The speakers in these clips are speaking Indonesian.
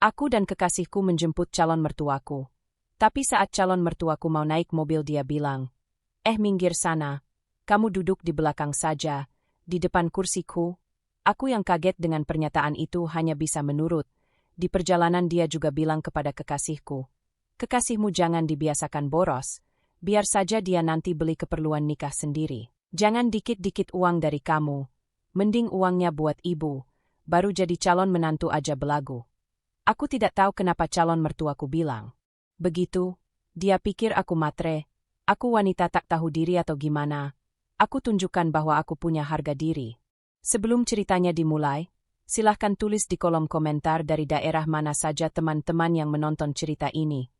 Aku dan kekasihku menjemput calon mertuaku. Tapi saat calon mertuaku mau naik mobil dia bilang, minggir sana. Kamu duduk di belakang saja, di depan kursiku. Aku yang kaget dengan pernyataan itu hanya bisa menurut. Di perjalanan dia juga bilang kepada kekasihku, kekasihmu jangan dibiasakan boros, biar saja dia nanti beli keperluan nikah sendiri. Jangan dikit-dikit uang dari kamu, mending uangnya buat ibu, baru jadi calon menantu aja belagu. Aku tidak tahu kenapa calon mertuaku bilang begitu. Dia pikir aku matre, aku wanita tak tahu diri atau gimana. Aku tunjukkan bahwa aku punya harga diri. Sebelum ceritanya dimulai, silahkan tulis di kolom komentar dari daerah mana saja teman-teman yang menonton cerita ini.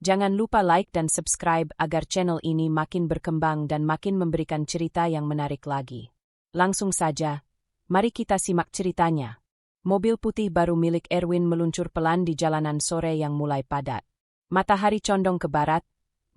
Jangan lupa like dan subscribe agar channel ini makin berkembang dan makin memberikan cerita yang menarik lagi. Langsung saja, mari kita simak ceritanya. Mobil putih baru milik Erwin meluncur pelan di jalanan sore yang mulai padat. Matahari condong ke barat,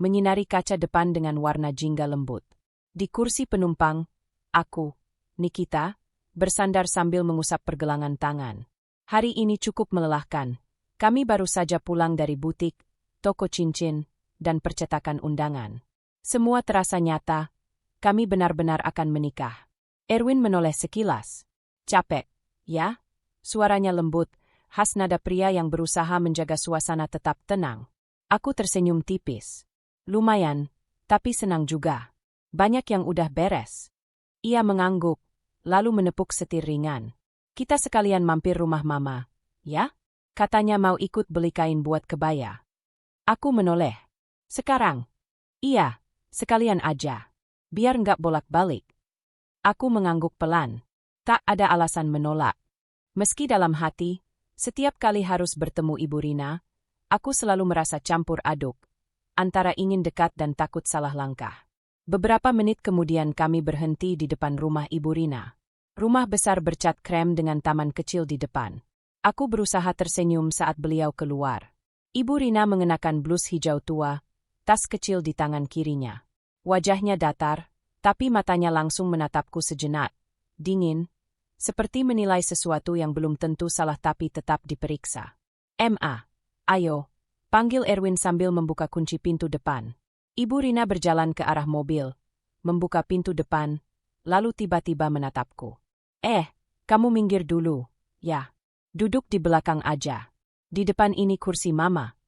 menyinari kaca depan dengan warna jingga lembut. Di kursi penumpang, aku, Nikita, bersandar sambil mengusap pergelangan tangan. Hari ini cukup melelahkan. Kami baru saja pulang dari butik, toko cincin, dan percetakan undangan. Semua terasa nyata, kami benar-benar akan menikah. Erwin menoleh sekilas. Capek, ya? Suaranya lembut, khas nada pria yang berusaha menjaga suasana tetap tenang. Aku tersenyum tipis. Lumayan, tapi senang juga. Banyak yang udah beres. Ia mengangguk, lalu menepuk setir ringan. Kita sekalian mampir rumah mama, ya? Katanya mau ikut beli kain buat kebaya. Aku menoleh. Sekarang? Iya, sekalian aja. Biar nggak bolak-balik. Aku mengangguk pelan. Tak ada alasan menolak. Meski dalam hati, setiap kali harus bertemu Ibu Rina, aku selalu merasa campur aduk, antara ingin dekat dan takut salah langkah. Beberapa menit kemudian kami berhenti di depan rumah Ibu Rina. Rumah besar bercat krem dengan taman kecil di depan. Aku berusaha tersenyum saat beliau keluar. Ibu Rina mengenakan blus hijau tua, tas kecil di tangan kirinya. Wajahnya datar, tapi matanya langsung menatapku sejenak, dingin, seperti menilai sesuatu yang belum tentu salah tapi tetap diperiksa. "Ma, ayo," panggil Erwin sambil membuka kunci pintu depan. Ibu Rina berjalan ke arah mobil, membuka pintu depan, lalu tiba-tiba menatapku. Kamu minggir dulu, ya. Duduk di belakang aja. Di depan ini kursi mama."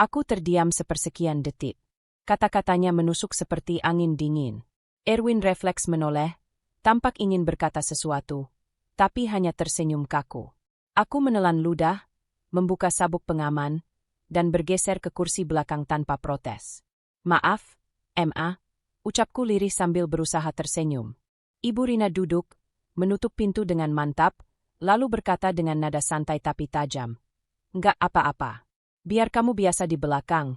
Aku terdiam sepersekian detik. Kata-katanya menusuk seperti angin dingin. Erwin refleks menoleh, tampak ingin berkata sesuatu, tapi hanya tersenyum kaku. Aku menelan ludah, membuka sabuk pengaman, dan bergeser ke kursi belakang tanpa protes. "Maaf, Ma," ucapku lirih sambil berusaha tersenyum. Ibu Rina duduk, menutup pintu dengan mantap, lalu berkata dengan nada santai tapi tajam. "Nggak apa-apa. Biar kamu biasa di belakang.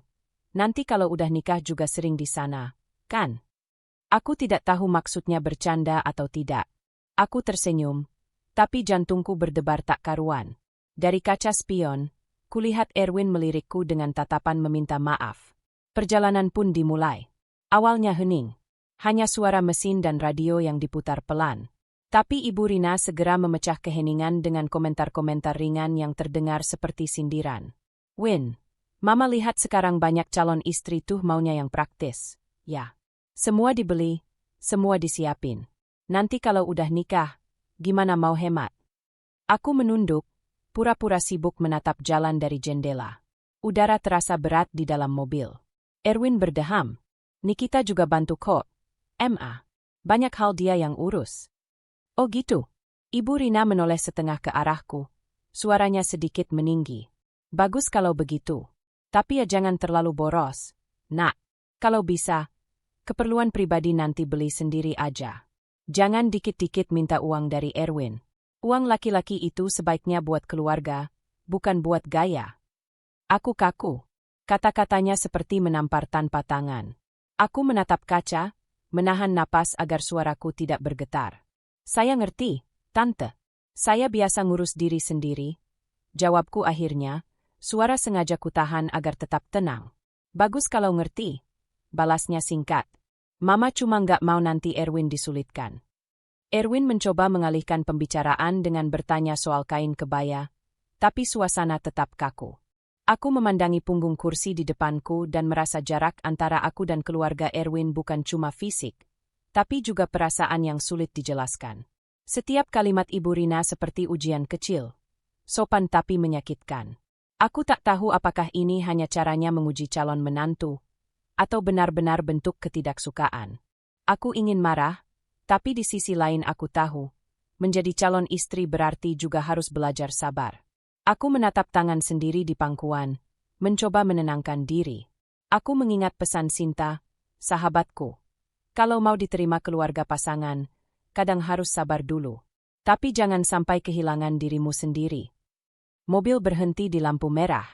Nanti kalau udah nikah juga sering di sana, kan?" Aku tidak tahu maksudnya bercanda atau tidak. Aku tersenyum, tapi jantungku berdebar tak karuan. Dari kaca spion, kulihat Erwin melirikku dengan tatapan meminta maaf. Perjalanan pun dimulai. Awalnya hening. Hanya suara mesin dan radio yang diputar pelan. Tapi Ibu Rina segera memecah keheningan dengan komentar-komentar ringan yang terdengar seperti sindiran. "Win, Mama lihat sekarang banyak calon istri tuh maunya yang praktis, ya. Semua dibeli, semua disiapin. Nanti kalau udah nikah, gimana mau hemat?" Aku menunduk, pura-pura sibuk menatap jalan dari jendela. Udara terasa berat di dalam mobil. Erwin berdeham. "Nikita juga bantu kok, Ma. Banyak hal dia yang urus." "Oh gitu?" Ibu Rina menoleh setengah ke arahku. Suaranya sedikit meninggi. "Bagus kalau begitu. Tapi ya jangan terlalu boros, Nak. Kalau bisa, keperluan pribadi nanti beli sendiri aja. Jangan dikit-dikit minta uang dari Erwin. Uang laki-laki itu sebaiknya buat keluarga, bukan buat gaya." Aku kaku. Kata-katanya seperti menampar tanpa tangan. Aku menatap kaca, menahan napas agar suaraku tidak bergetar. "Saya ngerti, Tante. Saya biasa ngurus diri sendiri," jawabku akhirnya, suara sengaja kutahan agar tetap tenang. "Bagus kalau ngerti," balasnya singkat. "Mama cuma nggak mau nanti Erwin disulitkan." Erwin mencoba mengalihkan pembicaraan dengan bertanya soal kain kebaya, tapi suasana tetap kaku. Aku memandangi punggung kursi di depanku dan merasa jarak antara aku dan keluarga Erwin bukan cuma fisik, tapi juga perasaan yang sulit dijelaskan. Setiap kalimat Ibu Rina seperti ujian kecil, sopan tapi menyakitkan. Aku tak tahu apakah ini hanya caranya menguji calon menantu, atau benar-benar bentuk ketidaksukaan. Aku ingin marah, tapi di sisi lain aku tahu, menjadi calon istri berarti juga harus belajar sabar. Aku menatap tangan sendiri di pangkuan, mencoba menenangkan diri. Aku mengingat pesan Sinta, sahabatku. Kalau mau diterima keluarga pasangan, kadang harus sabar dulu. Tapi jangan sampai kehilangan dirimu sendiri. Mobil berhenti di lampu merah.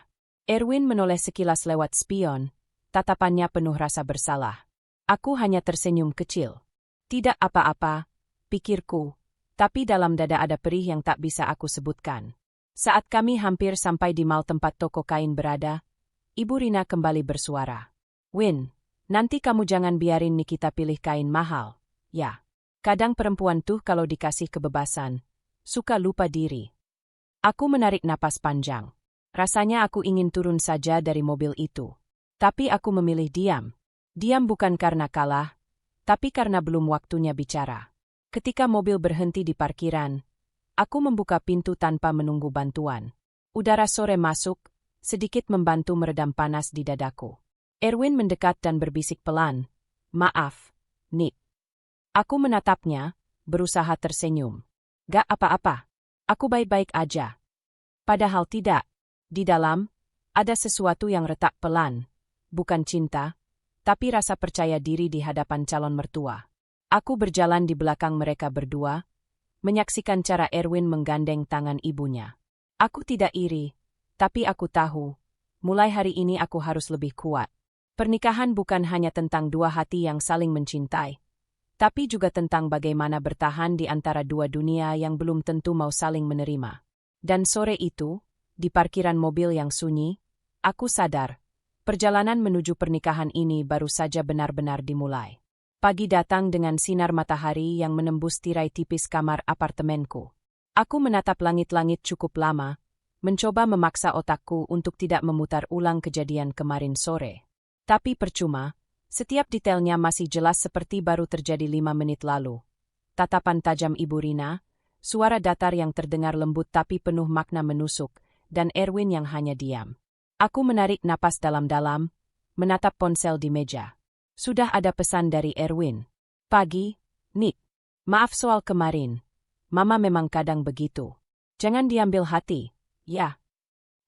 Erwin menoleh sekilas lewat spion, tatapannya penuh rasa bersalah. Aku hanya tersenyum kecil. Tidak apa-apa, pikirku, tapi dalam dada ada perih yang tak bisa aku sebutkan. Saat kami hampir sampai di mal tempat toko kain berada, Ibu Rina kembali bersuara. Win, nanti kamu jangan biarin Nikita pilih kain mahal, ya. Kadang perempuan tuh kalau dikasih kebebasan, suka lupa diri. Aku menarik napas panjang. Rasanya aku ingin turun saja dari mobil itu. Tapi aku memilih diam. Diam bukan karena kalah, tapi karena belum waktunya bicara. Ketika mobil berhenti di parkiran, aku membuka pintu tanpa menunggu bantuan. Udara sore masuk, sedikit membantu meredam panas di dadaku. Erwin mendekat dan berbisik pelan. Maaf, Nick. Aku menatapnya, berusaha tersenyum. Gak apa-apa. Aku baik-baik aja. Padahal tidak. Di dalam, ada sesuatu yang retak pelan. Bukan cinta, tapi rasa percaya diri di hadapan calon mertua. Aku berjalan di belakang mereka berdua, menyaksikan cara Erwin menggandeng tangan ibunya. Aku tidak iri, tapi aku tahu, mulai hari ini aku harus lebih kuat. Pernikahan bukan hanya tentang dua hati yang saling mencintai, tapi juga tentang bagaimana bertahan di antara dua dunia yang belum tentu mau saling menerima. Dan sore itu, di parkiran mobil yang sunyi, aku sadar, perjalanan menuju pernikahan ini baru saja benar-benar dimulai. Pagi datang dengan sinar matahari yang menembus tirai tipis kamar apartemenku. Aku menatap langit-langit cukup lama, mencoba memaksa otakku untuk tidak memutar ulang kejadian kemarin sore. Tapi percuma. Setiap detailnya masih jelas seperti baru terjadi 5 menit lalu. Tatapan tajam Ibu Rina, suara datar yang terdengar lembut tapi penuh makna menusuk, dan Erwin yang hanya diam. Aku menarik napas dalam-dalam, menatap ponsel di meja. Sudah ada pesan dari Erwin. Pagi, Nick. Maaf soal kemarin. Mama memang kadang begitu. Jangan diambil hati, ya.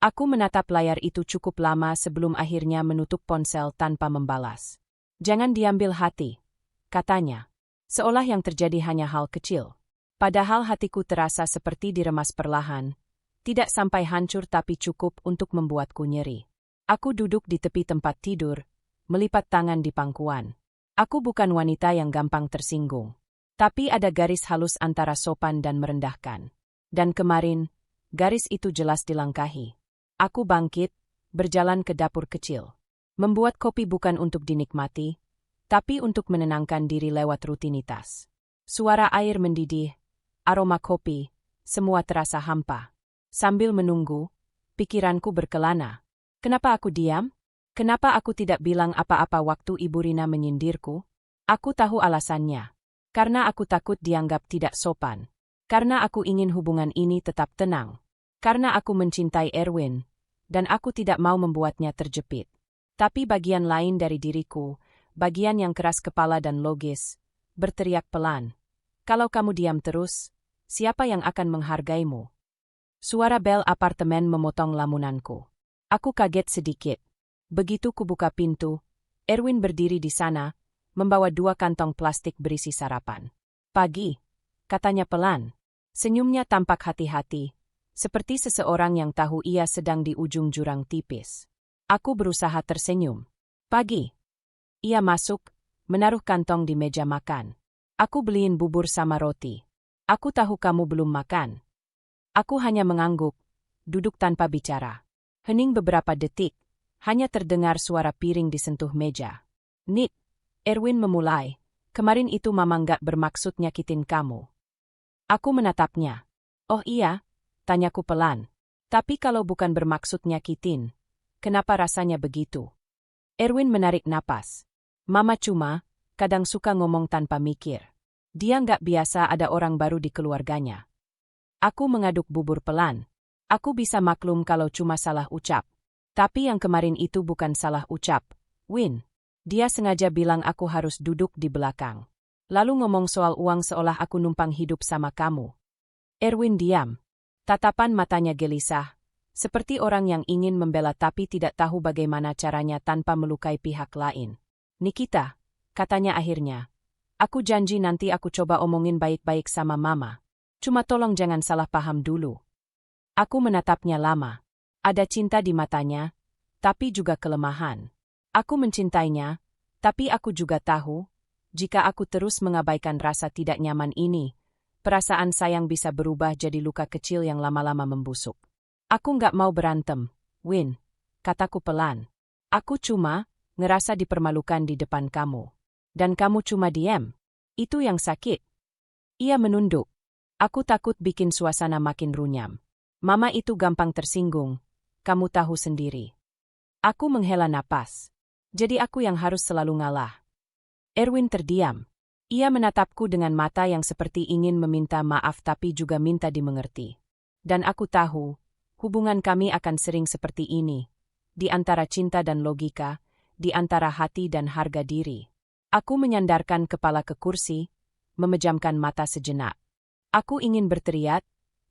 Aku menatap layar itu cukup lama sebelum akhirnya menutup ponsel tanpa membalas. Jangan diambil hati, katanya. Seolah yang terjadi hanya hal kecil. Padahal hatiku terasa seperti diremas perlahan. Tidak sampai hancur tapi cukup untuk membuatku nyeri. Aku duduk di tepi tempat tidur, melipat tangan di pangkuan. Aku bukan wanita yang gampang tersinggung. Tapi ada garis halus antara sopan dan merendahkan. Dan kemarin, garis itu jelas dilangkahi. Aku bangkit, berjalan ke dapur kecil. Membuat kopi bukan untuk dinikmati, tapi untuk menenangkan diri lewat rutinitas. Suara air mendidih, aroma kopi, semua terasa hampa. Sambil menunggu, pikiranku berkelana. Kenapa aku diam? Kenapa aku tidak bilang apa-apa waktu Ibu Rina menyindirku? Aku tahu alasannya. Karena aku takut dianggap tidak sopan. Karena aku ingin hubungan ini tetap tenang. Karena aku mencintai Erwin, dan aku tidak mau membuatnya terjepit. Tapi bagian lain dari diriku, bagian yang keras kepala dan logis, berteriak pelan. Kalau kamu diam terus, siapa yang akan menghargaimu? Suara bel apartemen memotong lamunanku. Aku kaget sedikit. Begitu kubuka pintu, Erwin berdiri di sana, membawa 2 kantong plastik berisi sarapan. Pagi, katanya pelan. Senyumnya tampak hati-hati, seperti seseorang yang tahu ia sedang di ujung jurang tipis. Aku berusaha tersenyum. Pagi. Ia masuk, menaruh kantong di meja makan. Aku beliin bubur sama roti. Aku tahu kamu belum makan. Aku hanya mengangguk, duduk tanpa bicara. Hening beberapa detik, hanya terdengar suara piring disentuh meja. Nick, Erwin memulai, kemarin itu Mama nggak bermaksud nyakitin kamu. Aku menatapnya. Oh iya? Tanyaku pelan. Tapi kalau bukan bermaksud nyakitin, kenapa rasanya begitu? Erwin menarik napas. Mama cuma, kadang suka ngomong tanpa mikir. Dia nggak biasa ada orang baru di keluarganya. Aku mengaduk bubur pelan. Aku bisa maklum kalau cuma salah ucap. Tapi yang kemarin itu bukan salah ucap, Win. Dia sengaja bilang aku harus duduk di belakang. Lalu ngomong soal uang seolah aku numpang hidup sama kamu. Erwin diam. Tatapan matanya gelisah, seperti orang yang ingin membela tapi tidak tahu bagaimana caranya tanpa melukai pihak lain. Nikita, katanya akhirnya. Aku janji nanti aku coba omongin baik-baik sama Mama. Cuma tolong jangan salah paham dulu. Aku menatapnya lama. Ada cinta di matanya, tapi juga kelemahan. Aku mencintainya, tapi aku juga tahu, jika aku terus mengabaikan rasa tidak nyaman ini, perasaan sayang bisa berubah jadi luka kecil yang lama-lama membusuk. Aku nggak mau berantem, Win, kataku pelan. Aku cuma ngerasa dipermalukan di depan kamu. Dan kamu cuma diam. Itu yang sakit. Ia menunduk. Aku takut bikin suasana makin runyam. Mama itu gampang tersinggung. Kamu tahu sendiri. Aku menghela napas. Jadi aku yang harus selalu ngalah. Erwin terdiam. Ia menatapku dengan mata yang seperti ingin meminta maaf tapi juga minta dimengerti. Dan aku tahu, hubungan kami akan sering seperti ini. Di antara cinta dan logika, di antara hati dan harga diri. Aku menyandarkan kepala ke kursi, memejamkan mata sejenak. Aku ingin berteriak,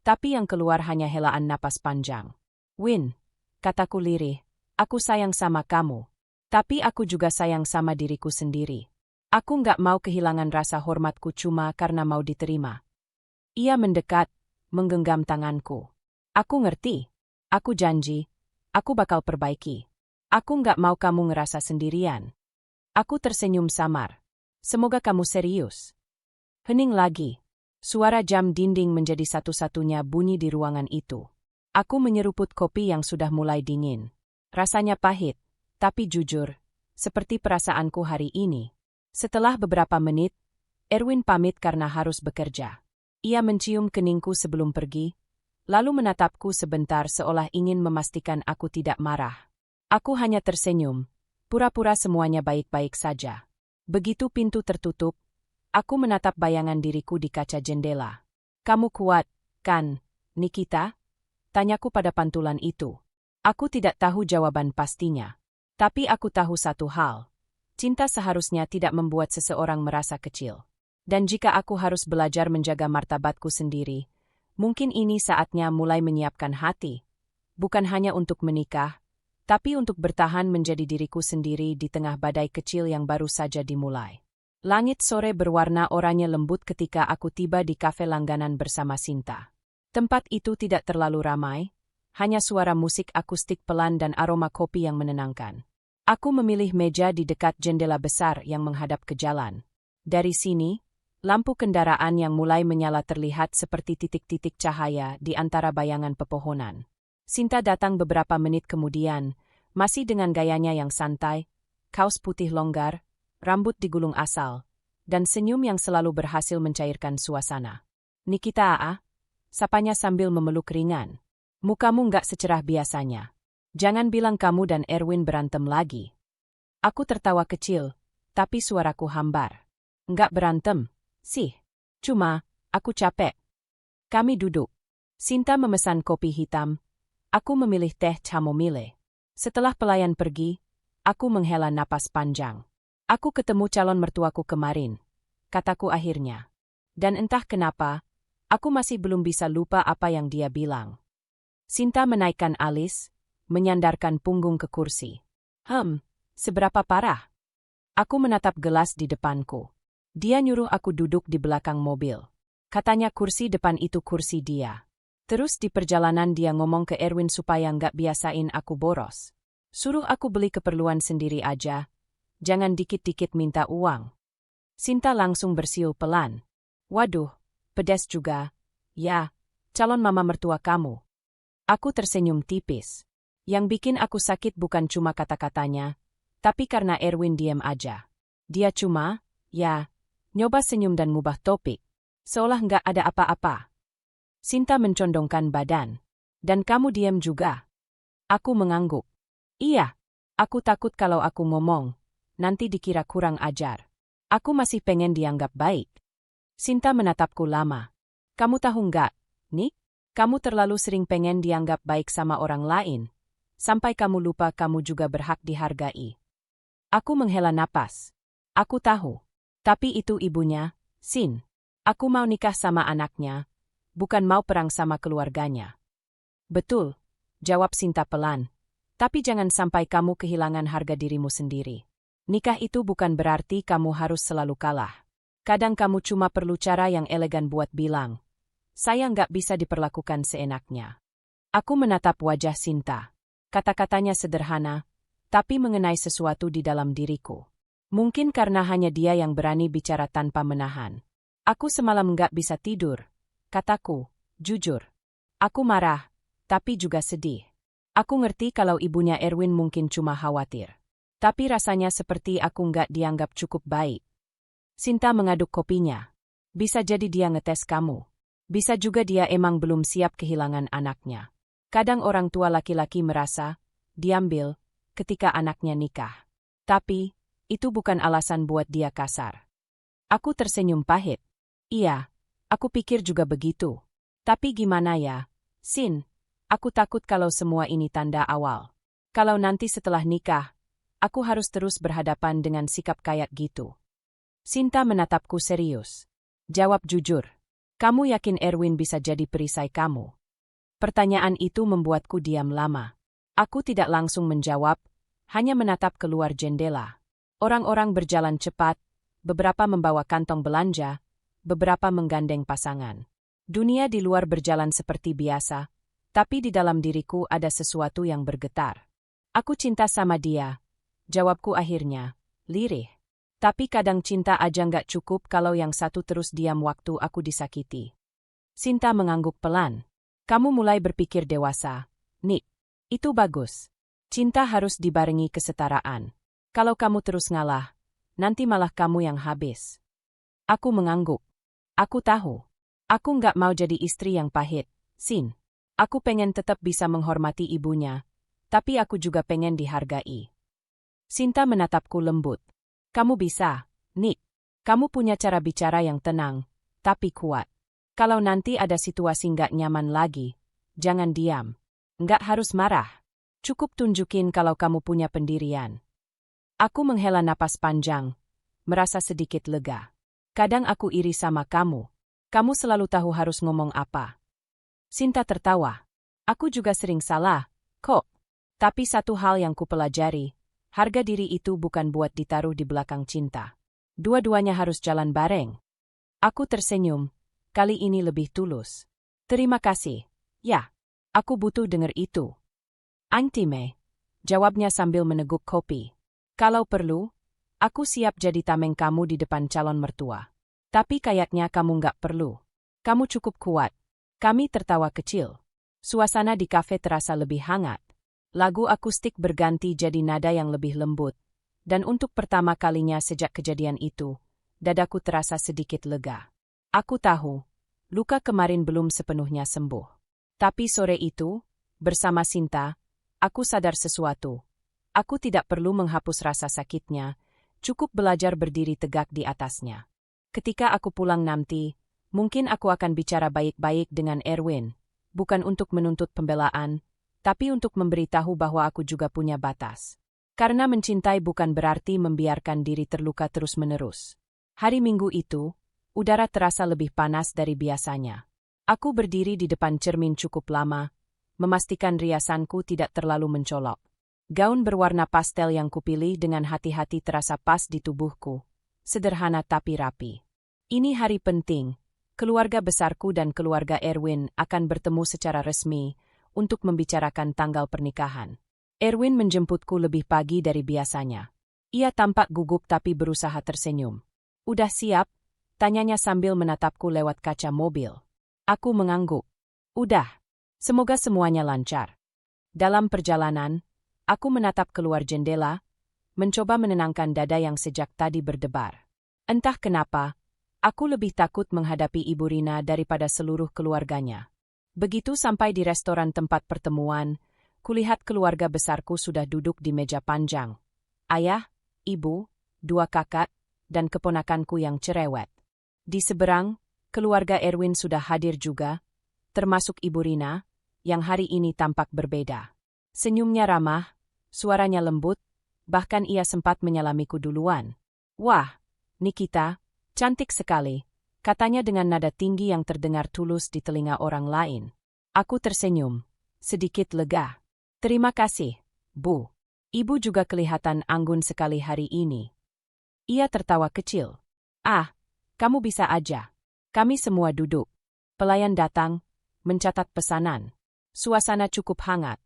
tapi yang keluar hanya helaan napas panjang. Win, kataku lirih, aku sayang sama kamu. Tapi aku juga sayang sama diriku sendiri. Aku nggak mau kehilangan rasa hormatku cuma karena mau diterima. Ia mendekat, menggenggam tanganku. Aku ngerti. Aku janji. Aku bakal perbaiki. Aku nggak mau kamu ngerasa sendirian. Aku tersenyum samar. Semoga kamu serius. Hening lagi. Suara jam dinding menjadi satu-satunya bunyi di ruangan itu. Aku menyeruput kopi yang sudah mulai dingin. Rasanya pahit, tapi jujur, seperti perasaanku hari ini. Setelah beberapa menit, Erwin pamit karena harus bekerja. Ia mencium keningku sebelum pergi, lalu menatapku sebentar seolah ingin memastikan aku tidak marah. Aku hanya tersenyum, pura-pura semuanya baik-baik saja. Begitu pintu tertutup, aku menatap bayangan diriku di kaca jendela. Kamu kuat, kan, Nikita? Tanyaku pada pantulan itu. Aku tidak tahu jawaban pastinya. Tapi aku tahu satu hal. Cinta seharusnya tidak membuat seseorang merasa kecil. Dan jika aku harus belajar menjaga martabatku sendiri, mungkin ini saatnya mulai menyiapkan hati. Bukan hanya untuk menikah, tapi untuk bertahan menjadi diriku sendiri di tengah badai kecil yang baru saja dimulai. Langit sore berwarna oranye lembut ketika aku tiba di kafe langganan bersama Sinta. Tempat itu tidak terlalu ramai, hanya suara musik akustik pelan dan aroma kopi yang menenangkan. Aku memilih meja di dekat jendela besar yang menghadap ke jalan. Dari sini, lampu kendaraan yang mulai menyala terlihat seperti titik-titik cahaya di antara bayangan pepohonan. Sinta datang beberapa menit kemudian, masih dengan gayanya yang santai, kaos putih longgar, rambut digulung asal, dan senyum yang selalu berhasil mencairkan suasana. Nikita Aa, sapanya sambil memeluk ringan. Mukamu nggak secerah biasanya. Jangan bilang kamu dan Erwin berantem lagi. Aku tertawa kecil, tapi suaraku hambar. Nggak berantem, sih. Cuma, aku capek. Kami duduk. Sinta memesan kopi hitam. Aku memilih teh chamomile. Setelah pelayan pergi, aku menghela napas panjang. Aku ketemu calon mertuaku kemarin, kataku akhirnya. Dan entah kenapa, aku masih belum bisa lupa apa yang dia bilang. Sinta menaikkan alis, menyandarkan punggung ke kursi. Seberapa parah? Aku menatap gelas di depanku. Dia nyuruh aku duduk di belakang mobil. Katanya kursi depan itu kursi dia. Terus di perjalanan dia ngomong ke Erwin supaya nggak biasain aku boros. Suruh aku beli keperluan sendiri aja. Jangan dikit-dikit minta uang. Sinta langsung bersiul pelan. Waduh, pedas juga. Ya, calon mama mertua kamu. Aku tersenyum tipis. Yang bikin aku sakit bukan cuma kata-katanya, tapi karena Erwin diam aja. Dia cuma, nyoba senyum dan ngubah topik. Seolah nggak ada apa-apa. Sinta mencondongkan badan. Dan kamu diam juga? Aku mengangguk. Iya, aku takut kalau aku ngomong, nanti dikira kurang ajar. Aku masih pengen dianggap baik. Sinta menatapku lama. Kamu tahu nggak, Nick? Kamu terlalu sering pengen dianggap baik sama orang lain, sampai kamu lupa kamu juga berhak dihargai. Aku menghela napas. Aku tahu. Tapi itu ibunya, Sin. Aku mau nikah sama anaknya, bukan mau perang sama keluarganya. Betul, jawab Sinta pelan. Tapi jangan sampai kamu kehilangan harga dirimu sendiri. Nikah itu bukan berarti kamu harus selalu kalah. Kadang kamu cuma perlu cara yang elegan buat bilang, saya nggak bisa diperlakukan seenaknya. Aku menatap wajah Sinta. Kata-katanya sederhana, tapi mengenai sesuatu di dalam diriku. Mungkin karena hanya dia yang berani bicara tanpa menahan. Aku semalam nggak bisa tidur, kataku, jujur. Aku marah, tapi juga sedih. Aku ngerti kalau ibunya Erwin mungkin cuma khawatir. Tapi rasanya seperti aku nggak dianggap cukup baik. Sinta mengaduk kopinya. Bisa jadi dia ngetes kamu. Bisa juga dia emang belum siap kehilangan anaknya. Kadang orang tua laki-laki merasa diambil ketika anaknya nikah. Tapi, itu bukan alasan buat dia kasar. Aku tersenyum pahit. Iya, aku pikir juga begitu. Tapi gimana ya, Sin? Aku takut kalau semua ini tanda awal. Kalau nanti setelah nikah, aku harus terus berhadapan dengan sikap kayak gitu. Sinta menatapku serius. Jawab jujur. Kamu yakin Erwin bisa jadi perisai kamu? Pertanyaan itu membuatku diam lama. Aku tidak langsung menjawab, hanya menatap keluar jendela. Orang-orang berjalan cepat, beberapa membawa kantong belanja, beberapa menggandeng pasangan. Dunia di luar berjalan seperti biasa, tapi di dalam diriku ada sesuatu yang bergetar. Aku cinta sama dia, jawabku akhirnya, lirih. Tapi kadang cinta aja nggak cukup kalau yang satu terus diam waktu aku disakiti. Sinta mengangguk pelan. Kamu mulai berpikir dewasa, Nick. Itu bagus. Cinta harus dibarengi kesetaraan. Kalau kamu terus ngalah, nanti malah kamu yang habis. Aku mengangguk. Aku tahu. Aku nggak mau jadi istri yang pahit, Sin. Aku pengen tetap bisa menghormati ibunya, tapi aku juga pengen dihargai. Sinta menatapku lembut. Kamu bisa, Nick. Kamu punya cara bicara yang tenang, tapi kuat. Kalau nanti ada situasi nggak nyaman lagi, jangan diam. Nggak harus marah. Cukup tunjukin kalau kamu punya pendirian. Aku menghela napas panjang, merasa sedikit lega. Kadang aku iri sama kamu. Kamu selalu tahu harus ngomong apa. Sinta tertawa. Aku juga sering salah, kok. Tapi satu hal yang kupelajari, harga diri itu bukan buat ditaruh di belakang cinta. Dua-duanya harus jalan bareng. Aku tersenyum, kali ini lebih tulus. Terima kasih. Ya, aku butuh denger itu. Antime, jawabnya sambil meneguk kopi. Kalau perlu, aku siap jadi tameng kamu di depan calon mertua. Tapi kayaknya kamu nggak perlu. Kamu cukup kuat. Kami tertawa kecil. Suasana di kafe terasa lebih hangat. Lagu akustik berganti jadi nada yang lebih lembut. Dan untuk pertama kalinya sejak kejadian itu, dadaku terasa sedikit lega. Aku tahu, luka kemarin belum sepenuhnya sembuh. Tapi sore itu, bersama Sinta, aku sadar sesuatu. Aku tidak perlu menghapus rasa sakitnya, cukup belajar berdiri tegak di atasnya. Ketika aku pulang nanti, mungkin aku akan bicara baik-baik dengan Erwin, bukan untuk menuntut pembelaan, tapi untuk memberitahu bahwa aku juga punya batas. Karena mencintai bukan berarti membiarkan diri terluka terus-menerus. Hari Minggu itu, udara terasa lebih panas dari biasanya. Aku berdiri di depan cermin cukup lama, memastikan riasanku tidak terlalu mencolok. Gaun berwarna pastel yang kupilih dengan hati-hati terasa pas di tubuhku. Sederhana tapi rapi. Ini hari penting. Keluarga besarku dan keluarga Erwin akan bertemu secara resmi untuk membicarakan tanggal pernikahan. Erwin menjemputku lebih pagi dari biasanya. Ia tampak gugup tapi berusaha tersenyum. Udah siap? Tanyanya sambil menatapku lewat kaca mobil. Aku mengangguk. Udah. Semoga semuanya lancar. Dalam perjalanan, aku menatap keluar jendela, mencoba menenangkan dada yang sejak tadi berdebar. Entah kenapa, aku lebih takut menghadapi Ibu Rina daripada seluruh keluarganya. Begitu sampai di restoran tempat pertemuan, kulihat keluarga besarku sudah duduk di meja panjang. Ayah, ibu, dua kakak, dan keponakanku yang cerewet. Di seberang, keluarga Erwin sudah hadir juga, termasuk Ibu Rina, yang hari ini tampak berbeda. Senyumnya ramah, suaranya lembut, bahkan ia sempat menyalamiku duluan. "Wah, Nikita, cantik sekali," katanya dengan nada tinggi yang terdengar tulus di telinga orang lain. Aku tersenyum, sedikit lega. "Terima kasih, Bu. Ibu juga kelihatan anggun sekali hari ini." Ia tertawa kecil. "Ah, kamu bisa aja." Kami semua duduk. Pelayan datang, mencatat pesanan. Suasana cukup hangat.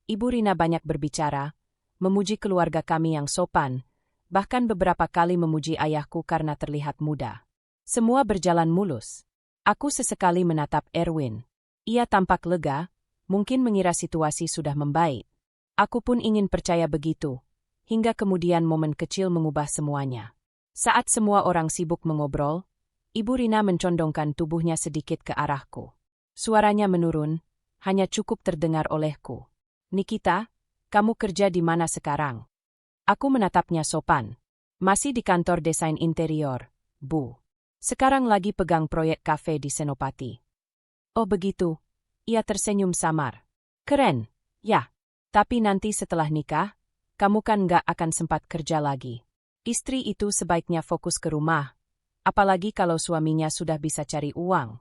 Ibu Rina banyak berbicara, memuji keluarga kami yang sopan, bahkan beberapa kali memuji ayahku karena terlihat muda. Semua berjalan mulus. Aku sesekali menatap Erwin. Ia tampak lega, mungkin mengira situasi sudah membaik. Aku pun ingin percaya begitu, hingga kemudian momen kecil mengubah semuanya. Saat semua orang sibuk mengobrol, Ibu Rina mencondongkan tubuhnya sedikit ke arahku. Suaranya menurun, hanya cukup terdengar olehku. "Nikita, kamu kerja di mana sekarang?" Aku menatapnya sopan. "Masih di kantor desain interior, Bu. Sekarang lagi pegang proyek kafe di Senopati." "Oh begitu," ia tersenyum samar. "Keren, ya. Tapi nanti setelah nikah, kamu kan nggak akan sempat kerja lagi. Istri itu sebaiknya fokus ke rumah, apalagi kalau suaminya sudah bisa cari uang."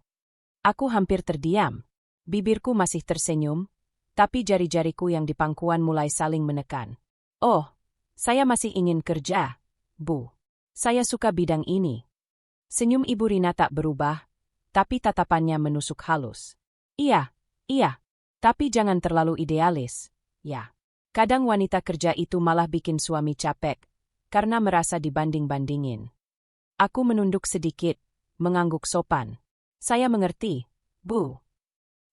Aku hampir terdiam. Bibirku masih tersenyum, tapi jari-jariku yang di pangkuan mulai saling menekan. "Oh, saya masih ingin kerja, Bu. Saya suka bidang ini." Senyum Ibu Rina tak berubah, tapi tatapannya menusuk halus. Iya, tapi jangan terlalu idealis, ya. Kadang wanita kerja itu malah bikin suami capek, karena merasa dibanding-bandingin." Aku menunduk sedikit, mengangguk sopan. "Saya mengerti, Bu."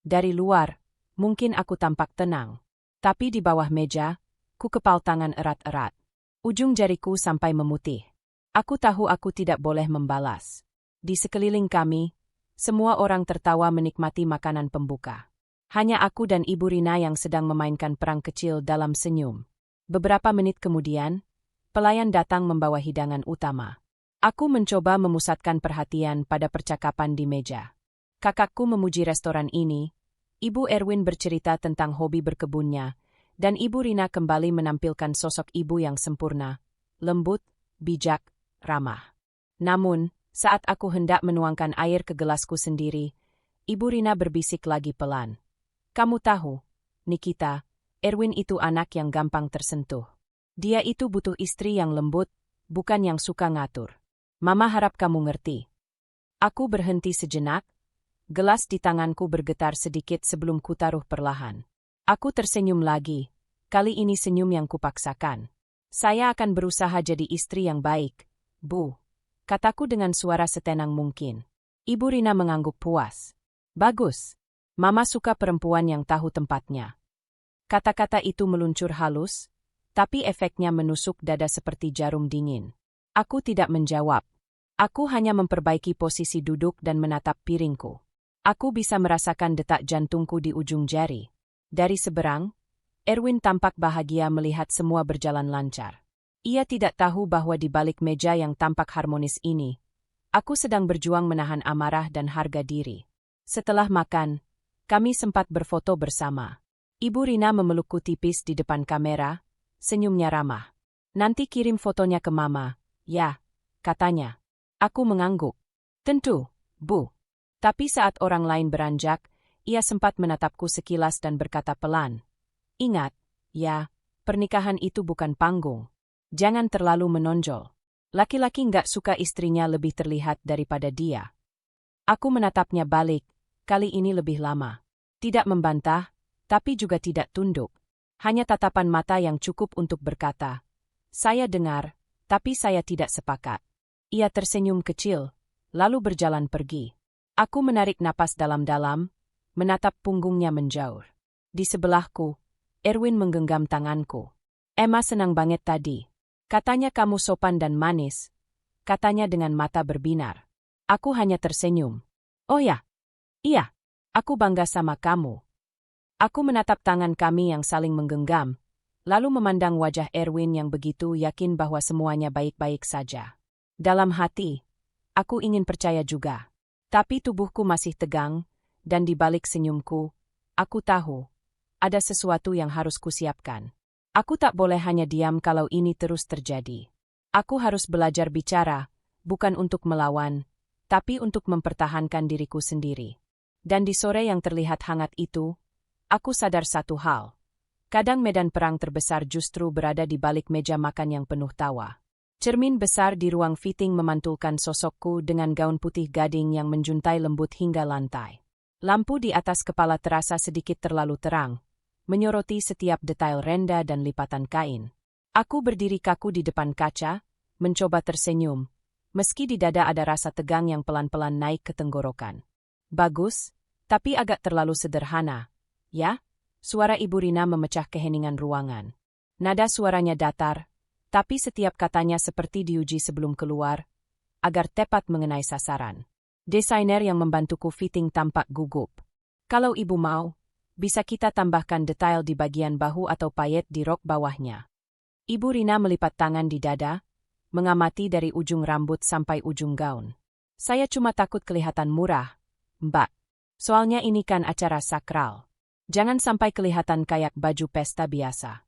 Dari luar, mungkin aku tampak tenang. Tapi di bawah meja, ku kepal tangan erat-erat. Ujung jariku sampai memutih. Aku tahu aku tidak boleh membalas. Di sekeliling kami, semua orang tertawa menikmati makanan pembuka. Hanya aku dan Ibu Rina yang sedang memainkan perang kecil dalam senyum. Beberapa menit kemudian, pelayan datang membawa hidangan utama. Aku mencoba memusatkan perhatian pada percakapan di meja. Kakakku memuji restoran ini, Ibu Erwin bercerita tentang hobi berkebunnya, dan Ibu Rina kembali menampilkan sosok ibu yang sempurna, lembut, bijak, ramah. Namun, saat aku hendak menuangkan air ke gelasku sendiri, Ibu Rina berbisik lagi pelan. "Kamu tahu, Nikita, Erwin itu anak yang gampang tersentuh. Dia itu butuh istri yang lembut, bukan yang suka ngatur. Mama harap kamu ngerti." Aku berhenti sejenak. Gelas di tanganku bergetar sedikit sebelum kutaruh perlahan. Aku tersenyum lagi, kali ini senyum yang kupaksakan. "Saya akan berusaha jadi istri yang baik, Bu," kataku dengan suara setenang mungkin. Ibu Rina mengangguk puas. "Bagus. Mama suka perempuan yang tahu tempatnya." Kata-kata itu meluncur halus, tapi efeknya menusuk dada seperti jarum dingin. Aku tidak menjawab. Aku hanya memperbaiki posisi duduk dan menatap piringku. Aku bisa merasakan detak jantungku di ujung jari. Dari seberang, Erwin tampak bahagia melihat semua berjalan lancar. Ia tidak tahu bahwa di balik meja yang tampak harmonis ini, aku sedang berjuang menahan amarah dan harga diri. Setelah makan, kami sempat berfoto bersama. Ibu Rina memelukku tipis di depan kamera, senyumnya ramah. "Nanti kirim fotonya ke Mama, ya," katanya. Aku mengangguk. "Tentu, Bu." Tapi saat orang lain beranjak, ia sempat menatapku sekilas dan berkata pelan, "Ingat, ya, pernikahan itu bukan panggung. Jangan terlalu menonjol. Laki-laki nggak suka istrinya lebih terlihat daripada dia." Aku menatapnya balik, kali ini lebih lama. Tidak membantah, tapi juga tidak tunduk. Hanya tatapan mata yang cukup untuk berkata, "Saya dengar, tapi saya tidak sepakat." Ia tersenyum kecil, lalu berjalan pergi. Aku menarik napas dalam-dalam, menatap punggungnya menjauh. Di sebelahku, Erwin menggenggam tanganku. "Emma senang banget tadi. Katanya kamu sopan dan manis," katanya dengan mata berbinar. Aku hanya tersenyum. "Oh ya, iya, Aku bangga sama kamu. Aku menatap tangan kami yang saling menggenggam, lalu memandang wajah Erwin yang begitu yakin bahwa semuanya baik-baik saja. Dalam hati, aku ingin percaya juga. Tapi tubuhku masih tegang, dan di balik senyumku, aku tahu, ada sesuatu yang harus kusiapkan. Aku tak boleh hanya diam kalau ini terus terjadi. Aku harus belajar bicara, bukan untuk melawan, tapi untuk mempertahankan diriku sendiri. Dan di sore yang terlihat hangat itu, aku sadar satu hal. Kadang medan perang terbesar justru berada di balik meja makan yang penuh tawa. Cermin besar di ruang fitting memantulkan sosokku dengan gaun putih gading yang menjuntai lembut hingga lantai. Lampu di atas kepala terasa sedikit terlalu terang, menyoroti setiap detail renda dan lipatan kain. Aku berdiri kaku di depan kaca, mencoba tersenyum, meski di dada ada rasa tegang yang pelan-pelan naik ke tenggorokan. Bagus, tapi agak terlalu sederhana, ya? Suara Ibu Rina memecah keheningan ruangan. Nada suaranya datar, tapi setiap katanya seperti diuji sebelum keluar, agar tepat mengenai sasaran. Desainer yang membantuku fitting tampak gugup. Kalau Ibu mau, bisa kita tambahkan detail di bagian bahu atau payet di rok bawahnya. Ibu Rina melipat tangan di dada, mengamati dari ujung rambut sampai ujung gaun. Saya cuma takut kelihatan murah, Mbak. Soalnya ini kan acara sakral. Jangan sampai kelihatan kayak baju pesta biasa.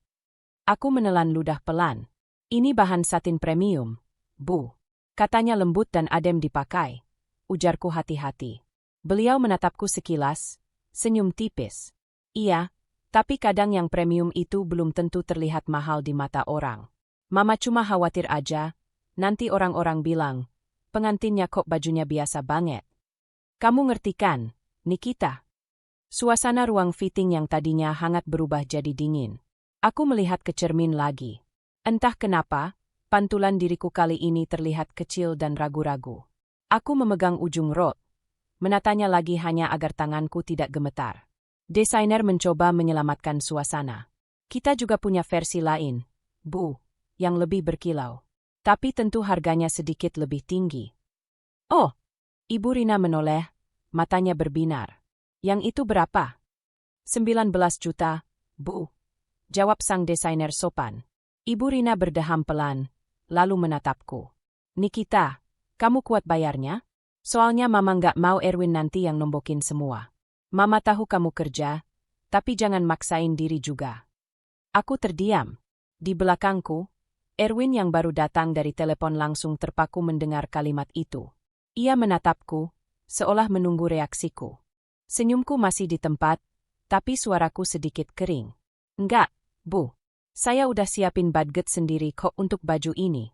Aku menelan ludah pelan. Ini bahan satin premium, Bu. Katanya lembut dan adem dipakai. Ujarku hati-hati. Beliau menatapku sekilas, senyum tipis. Iya, tapi kadang yang premium itu belum tentu terlihat mahal di mata orang. Mama cuma khawatir aja, nanti orang-orang bilang, pengantinnya kok bajunya biasa banget. Kamu ngerti kan, Nikita? Suasana ruang fitting yang tadinya hangat berubah jadi dingin. Aku melihat ke cermin lagi. Entah kenapa, pantulan diriku kali ini terlihat kecil dan ragu-ragu. Aku memegang ujung rod, menatanya lagi hanya agar tanganku tidak gemetar. Desainer mencoba menyelamatkan suasana. Kita juga punya versi lain, Bu, yang lebih berkilau. Tapi tentu harganya sedikit lebih tinggi. Oh, Ibu Rina menoleh, matanya berbinar. Yang itu berapa? 19 juta, Bu. Jawab sang desainer sopan. Ibu Rina berdeham pelan, lalu menatapku. Nikita, kamu kuat bayarnya? Soalnya Mama nggak mau Erwin nanti yang nombokin semua. Mama tahu kamu kerja, tapi jangan maksain diri juga. Aku terdiam. Di belakangku, Erwin yang baru datang dari telepon langsung terpaku mendengar kalimat itu. Ia menatapku, seolah menunggu reaksiku. Senyumku masih di tempat, tapi suaraku sedikit kering. Enggak, Bu. Saya udah siapin budget sendiri kok untuk baju ini.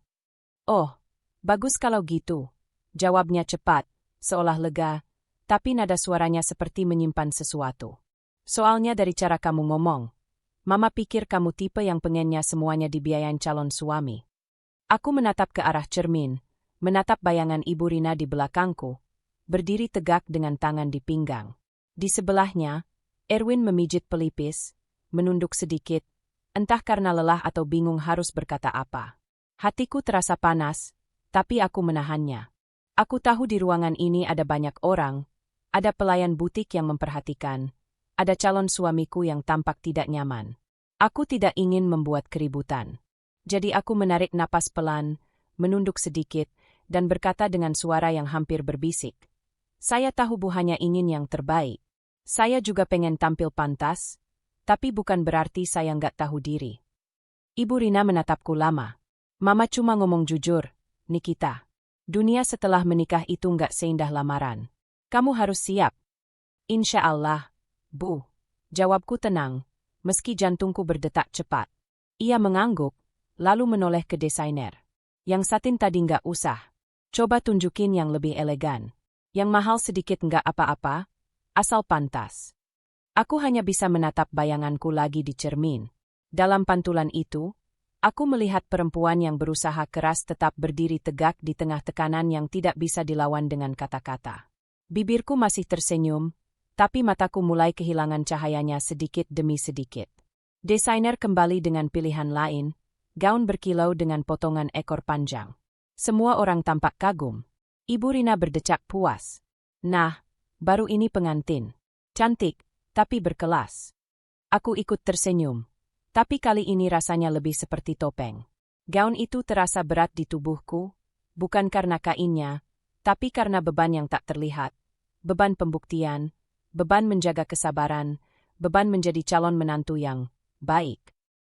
Oh, bagus kalau gitu. Jawabnya cepat, seolah lega, tapi nada suaranya seperti menyimpan sesuatu. Soalnya dari cara kamu ngomong, Mama pikir kamu tipe yang pengennya semuanya dibiayain calon suami. Aku menatap ke arah cermin, menatap bayangan Ibu Rina di belakangku, berdiri tegak dengan tangan di pinggang. Di sebelahnya, Erwin memijit pelipis, menunduk sedikit, entah karena lelah atau bingung harus berkata apa. Hatiku terasa panas, tapi aku menahannya. Aku tahu di ruangan ini ada banyak orang, ada pelayan butik yang memperhatikan, ada calon suamiku yang tampak tidak nyaman. Aku tidak ingin membuat keributan. Jadi aku menarik napas pelan, menunduk sedikit, dan berkata dengan suara yang hampir berbisik. Saya tahu Bu hanya ingin yang terbaik. Saya juga pengen tampil pantas, tapi bukan berarti saya nggak tahu diri. Ibu Rina menatapku lama. Mama cuma ngomong jujur, Nikita. Dunia setelah menikah itu nggak seindah lamaran. Kamu harus siap. Insya Allah, Bu. Jawabku tenang, meski jantungku berdetak cepat. Ia mengangguk, lalu menoleh ke desainer. Yang satin tadi nggak usah. Coba tunjukin yang lebih elegan. Yang mahal sedikit nggak apa-apa, asal pantas. Aku hanya bisa menatap bayanganku lagi di cermin. Dalam pantulan itu, aku melihat perempuan yang berusaha keras tetap berdiri tegak di tengah tekanan yang tidak bisa dilawan dengan kata-kata. Bibirku masih tersenyum, tapi mataku mulai kehilangan cahayanya sedikit demi sedikit. Desainer kembali dengan pilihan lain, gaun berkilau dengan potongan ekor panjang. Semua orang tampak kagum. Ibu Rina berdecak puas. Nah, baru ini pengantin. Cantik, tapi berkelas. Aku ikut tersenyum. Tapi kali ini rasanya lebih seperti topeng. Gaun itu terasa berat di tubuhku, bukan karena kainnya, tapi karena beban yang tak terlihat. Beban pembuktian, beban menjaga kesabaran, beban menjadi calon menantu yang baik.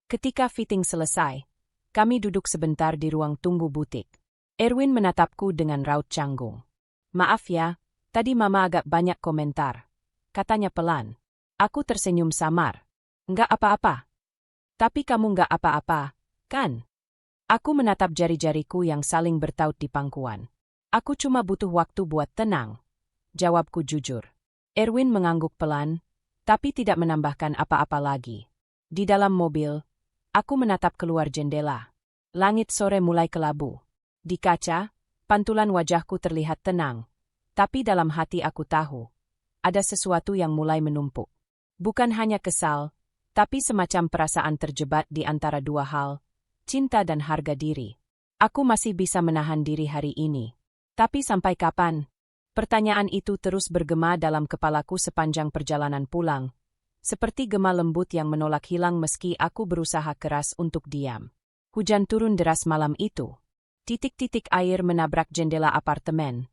Ketika fitting selesai, kami duduk sebentar di ruang tunggu butik. Erwin menatapku dengan raut canggung. Maaf ya, tadi Mama agak banyak komentar. Katanya pelan. Aku tersenyum samar. Enggak apa-apa. Tapi kamu enggak apa-apa, kan? Aku menatap jari-jariku yang saling bertaut di pangkuan. Aku cuma butuh waktu buat tenang. Jawabku jujur. Erwin mengangguk pelan, tapi tidak menambahkan apa-apa lagi. Di dalam mobil, aku menatap keluar jendela. Langit sore mulai kelabu. Di kaca, pantulan wajahku terlihat tenang. Tapi dalam hati aku tahu, ada sesuatu yang mulai menumpuk. Bukan hanya kesal, tapi semacam perasaan terjebak di antara dua hal, cinta dan harga diri. Aku masih bisa menahan diri hari ini. Tapi sampai kapan? Pertanyaan itu terus bergema dalam kepalaku sepanjang perjalanan pulang. Seperti gema lembut yang menolak hilang meski aku berusaha keras untuk diam. Hujan turun deras malam itu. Titik-titik air menabrak jendela apartemen,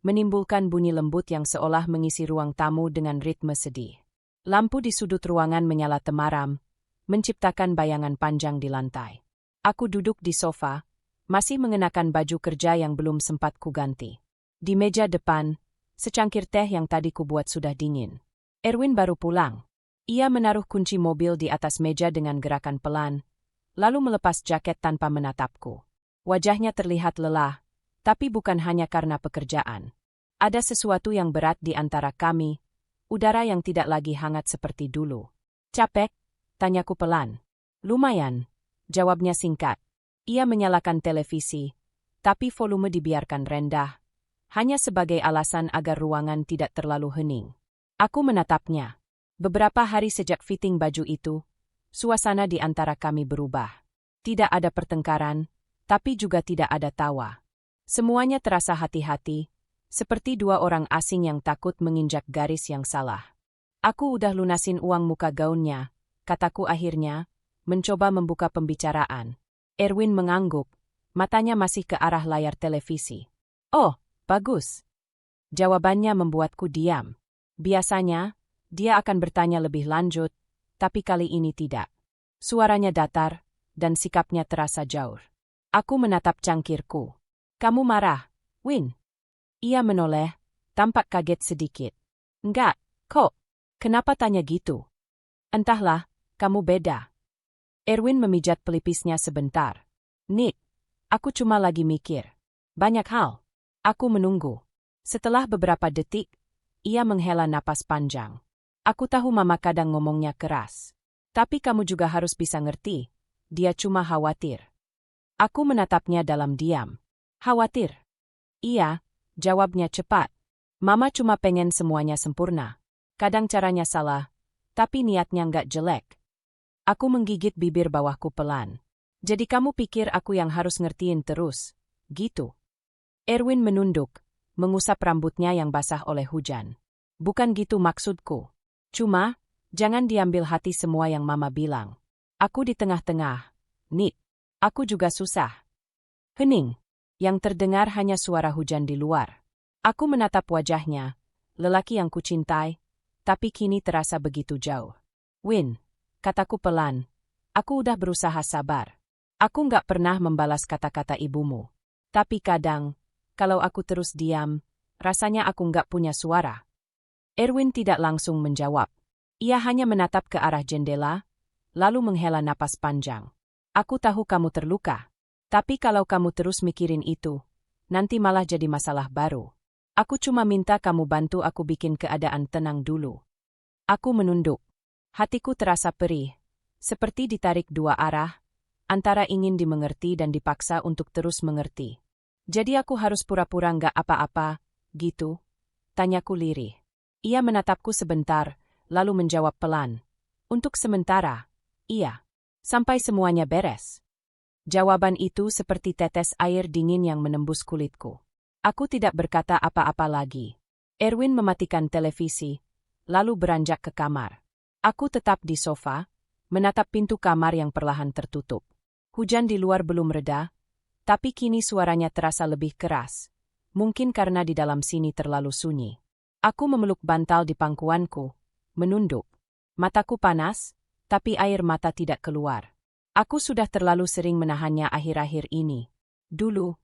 menimbulkan bunyi lembut yang seolah mengisi ruang tamu dengan ritme sedih. Lampu di sudut ruangan menyala temaram, menciptakan bayangan panjang di lantai. Aku duduk di sofa, masih mengenakan baju kerja yang belum sempat kuganti. Di meja depan, secangkir teh yang tadi kubuat sudah dingin. Erwin baru pulang. Ia menaruh kunci mobil di atas meja dengan gerakan pelan, lalu melepas jaket tanpa menatapku. Wajahnya terlihat lelah, tapi bukan hanya karena pekerjaan. Ada sesuatu yang berat di antara kami, udara yang tidak lagi hangat seperti dulu. Capek? Tanyaku pelan. Lumayan, jawabnya singkat. Ia menyalakan televisi, tapi volume dibiarkan rendah, hanya sebagai alasan agar ruangan tidak terlalu hening. Aku menatapnya. Beberapa hari sejak fitting baju itu, suasana di antara kami berubah. Tidak ada pertengkaran, tapi juga tidak ada tawa. Semuanya terasa hati-hati, seperti dua orang asing yang takut menginjak garis yang salah. Aku udah lunasin uang muka gaunnya, kataku akhirnya, mencoba membuka pembicaraan. Erwin mengangguk, matanya masih ke arah layar televisi. Oh, bagus. Jawabannya membuatku diam. Biasanya, dia akan bertanya lebih lanjut, tapi kali ini tidak. Suaranya datar, dan sikapnya terasa jauh. Aku menatap cangkirku. Kamu marah, Win? Ia menoleh, tampak kaget sedikit. Enggak, kok? Kenapa tanya gitu? Entahlah, kamu beda. Erwin memijat pelipisnya sebentar. Nick, aku cuma lagi mikir. Banyak hal. Aku menunggu. Setelah beberapa detik, ia menghela napas panjang. Aku tahu Mama kadang ngomongnya keras. Tapi kamu juga harus bisa ngerti. Dia cuma khawatir. Aku menatapnya dalam diam. Khawatir? Iya, jawabnya cepat. Mama cuma pengen semuanya sempurna. Kadang caranya salah, tapi niatnya nggak jelek. Aku menggigit bibir bawahku pelan. Jadi kamu pikir aku yang harus ngertiin terus, gitu? Erwin menunduk, mengusap rambutnya yang basah oleh hujan. Bukan gitu maksudku. Cuma, jangan diambil hati semua yang Mama bilang. Aku di tengah-tengah. Nick, aku juga susah. Hening. Yang terdengar hanya suara hujan di luar. Aku menatap wajahnya, lelaki yang kucintai, tapi kini terasa begitu jauh. Win, kataku pelan, aku udah berusaha sabar. Aku nggak pernah membalas kata-kata ibumu. Tapi kadang, kalau aku terus diam, rasanya aku nggak punya suara. Erwin tidak langsung menjawab. Ia hanya menatap ke arah jendela, lalu menghela napas panjang. Aku tahu kamu terluka. Tapi kalau kamu terus mikirin itu, nanti malah jadi masalah baru. Aku cuma minta kamu bantu aku bikin keadaan tenang dulu. Aku menunduk. Hatiku terasa perih, seperti ditarik dua arah, antara ingin dimengerti dan dipaksa untuk terus mengerti. Jadi aku harus pura-pura nggak apa-apa, gitu? Tanyaku lirih. Ia menatapku sebentar, lalu menjawab pelan. Untuk sementara, iya. Sampai semuanya beres. Jawaban itu seperti tetes air dingin yang menembus kulitku. Aku tidak berkata apa-apa lagi. Erwin mematikan televisi, lalu beranjak ke kamar. Aku tetap di sofa, menatap pintu kamar yang perlahan tertutup. Hujan di luar belum reda, tapi kini suaranya terasa lebih keras. Mungkin karena di dalam sini terlalu sunyi. Aku memeluk bantal di pangkuanku, menunduk. Mataku panas, tapi air mata tidak keluar. Aku sudah terlalu sering menahannya akhir-akhir ini. Dulu,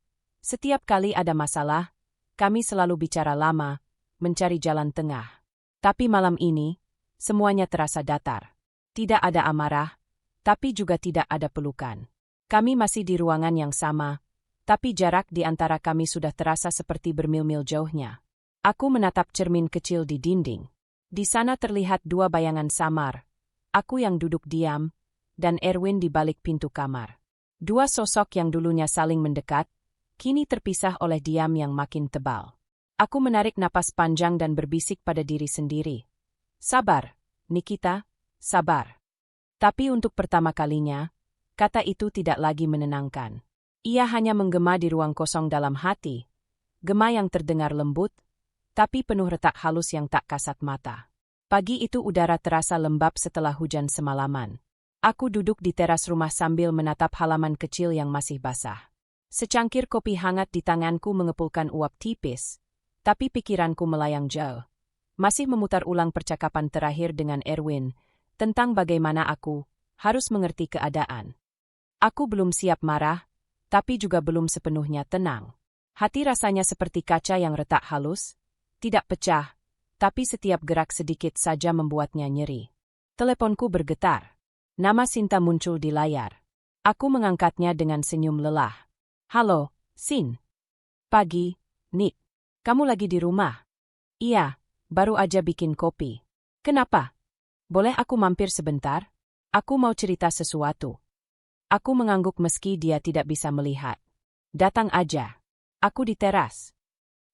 setiap kali ada masalah, kami selalu bicara lama, mencari jalan tengah. Tapi malam ini, semuanya terasa datar. Tidak ada amarah, tapi juga tidak ada pelukan. Kami masih di ruangan yang sama, tapi jarak di antara kami sudah terasa seperti bermil-mil jauhnya. Aku menatap cermin kecil di dinding. Di sana terlihat dua bayangan samar. Aku yang duduk diam, dan Erwin di balik pintu kamar. Dua sosok yang dulunya saling mendekat, kini terpisah oleh diam yang makin tebal. Aku menarik napas panjang dan berbisik pada diri sendiri. Sabar, Nikita, sabar. Tapi untuk pertama kalinya, kata itu tidak lagi menenangkan. Ia hanya menggema di ruang kosong dalam hati. Gema yang terdengar lembut, tapi penuh retak halus yang tak kasat mata. Pagi itu udara terasa lembab setelah hujan semalaman. Aku duduk di teras rumah sambil menatap halaman kecil yang masih basah. Secangkir kopi hangat di tanganku mengepulkan uap tipis, tapi pikiranku melayang jauh. Masih memutar ulang percakapan terakhir dengan Erwin, tentang bagaimana aku harus mengerti keadaan. Aku belum siap marah, tapi juga belum sepenuhnya tenang. Hati rasanya seperti kaca yang retak halus, tidak pecah, tapi setiap gerak sedikit saja membuatnya nyeri. Teleponku bergetar. Nama Sinta muncul di layar. Aku mengangkatnya dengan senyum lelah. Halo, Sin. Pagi, Nick. Kamu lagi di rumah? Iya, baru aja bikin kopi. Kenapa? Boleh aku mampir sebentar? Aku mau cerita sesuatu. Aku mengangguk meski dia tidak bisa melihat. Datang aja. Aku di teras.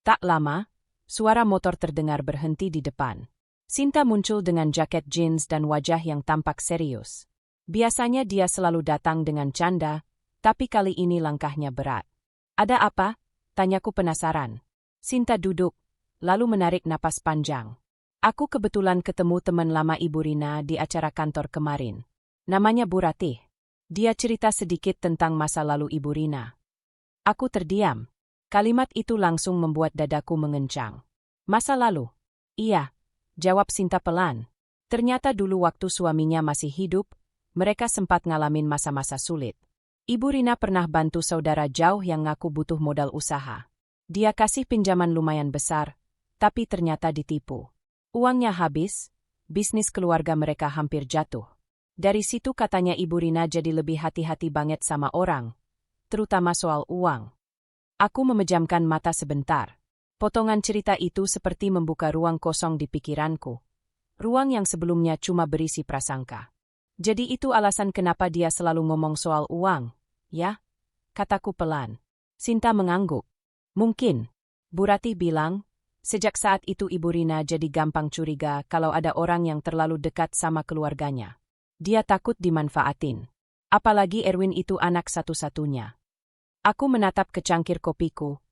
Tak lama, suara motor terdengar berhenti di depan. Sinta muncul dengan jaket jeans dan wajah yang tampak serius. Biasanya dia selalu datang dengan canda, tapi kali ini langkahnya berat. Ada apa? Tanyaku penasaran. Sinta duduk, lalu menarik napas panjang. Aku kebetulan ketemu teman lama Ibu Rina di acara kantor kemarin. Namanya Bu Ratih. Dia cerita sedikit tentang masa lalu Ibu Rina. Aku terdiam. Kalimat itu langsung membuat dadaku mengencang. Masa lalu? Iya, jawab Sinta pelan. Ternyata dulu waktu suaminya masih hidup, mereka sempat ngalamin masa-masa sulit. Ibu Rina pernah bantu saudara jauh yang ngaku butuh modal usaha. Dia kasih pinjaman lumayan besar, tapi ternyata ditipu. Uangnya habis, bisnis keluarga mereka hampir jatuh. Dari situ katanya Ibu Rina jadi lebih hati-hati banget sama orang, terutama soal uang. Aku memejamkan mata sebentar. Potongan cerita itu seperti membuka ruang kosong di pikiranku. Ruang yang sebelumnya cuma berisi prasangka. Jadi itu alasan kenapa dia selalu ngomong soal uang, ya? Kataku pelan. Sinta mengangguk. Mungkin. Bu Ratih bilang, sejak saat itu Ibu Rina jadi gampang curiga kalau ada orang yang terlalu dekat sama keluarganya. Dia takut dimanfaatin. Apalagi Erwin itu anak satu-satunya. Aku menatap ke cangkir kopiku.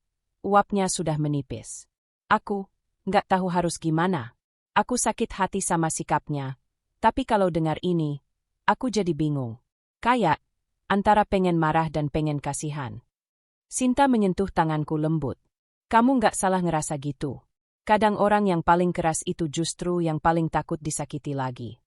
Uapnya sudah menipis. Aku nggak tahu harus gimana. Aku sakit hati sama sikapnya. Tapi kalau dengar ini, aku jadi bingung. Kayak antara pengen marah dan pengen kasihan. Sinta menyentuh tanganku lembut. Kamu nggak salah ngerasa gitu. Kadang orang yang paling keras itu justru yang paling takut disakiti lagi.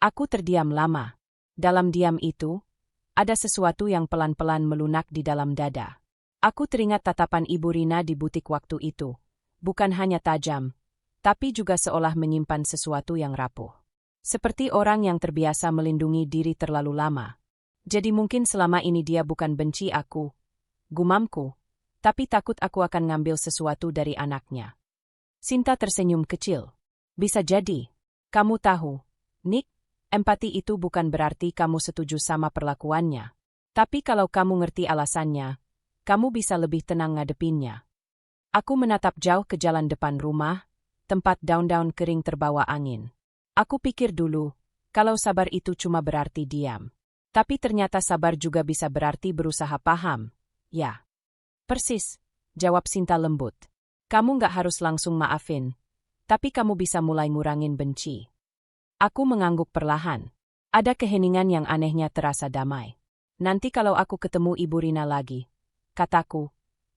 Aku terdiam lama. Dalam diam itu, ada sesuatu yang pelan-pelan melunak di dalam dada. Aku teringat tatapan Ibu Rina di butik waktu itu. Bukan hanya tajam, tapi juga seolah menyimpan sesuatu yang rapuh. Seperti orang yang terbiasa melindungi diri terlalu lama. Jadi mungkin selama ini dia bukan benci aku, gumamku, tapi takut aku akan ngambil sesuatu dari anaknya. Sinta tersenyum kecil. Bisa jadi. Kamu tahu, Nick, empati itu bukan berarti kamu setuju sama perlakuannya. Tapi kalau kamu ngerti alasannya, kamu bisa lebih tenang ngadepinnya. Aku menatap jauh ke jalan depan rumah, tempat daun-daun kering terbawa angin. Aku pikir dulu, kalau sabar itu cuma berarti diam. Tapi ternyata sabar juga bisa berarti berusaha paham. Ya. Persis, jawab Sinta lembut. Kamu nggak harus langsung maafin. Tapi kamu bisa mulai ngurangin benci. Aku mengangguk perlahan. Ada keheningan yang anehnya terasa damai. Nanti kalau aku ketemu Ibu Rina lagi, kataku,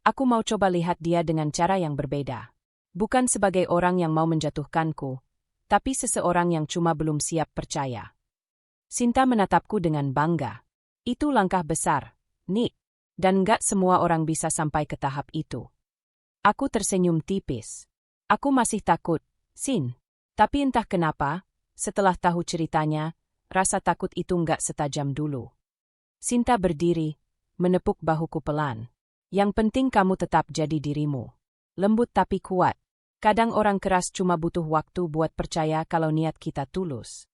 aku mau coba lihat dia dengan cara yang berbeda. Bukan sebagai orang yang mau menjatuhkanku, tapi seseorang yang cuma belum siap percaya. Sinta menatapku dengan bangga. Itu langkah besar, Nick. Dan gak semua orang bisa sampai ke tahap itu. Aku tersenyum tipis. Aku masih takut, Sin. Tapi entah kenapa, setelah tahu ceritanya, rasa takut itu gak setajam dulu. Sinta berdiri, menepuk bahuku pelan. Yang penting kamu tetap jadi dirimu. Lembut tapi kuat. Kadang orang keras cuma butuh waktu buat percaya kalau niat kita tulus.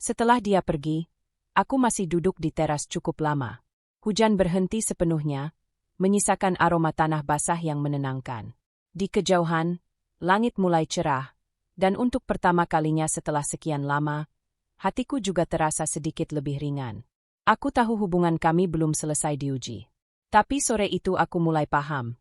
Setelah dia pergi, aku masih duduk di teras cukup lama. Hujan berhenti sepenuhnya, menyisakan aroma tanah basah yang menenangkan. Di kejauhan, langit mulai cerah, dan untuk pertama kalinya setelah sekian lama, hatiku juga terasa sedikit lebih ringan. Aku tahu hubungan kami belum selesai diuji. Tapi sore itu aku mulai paham.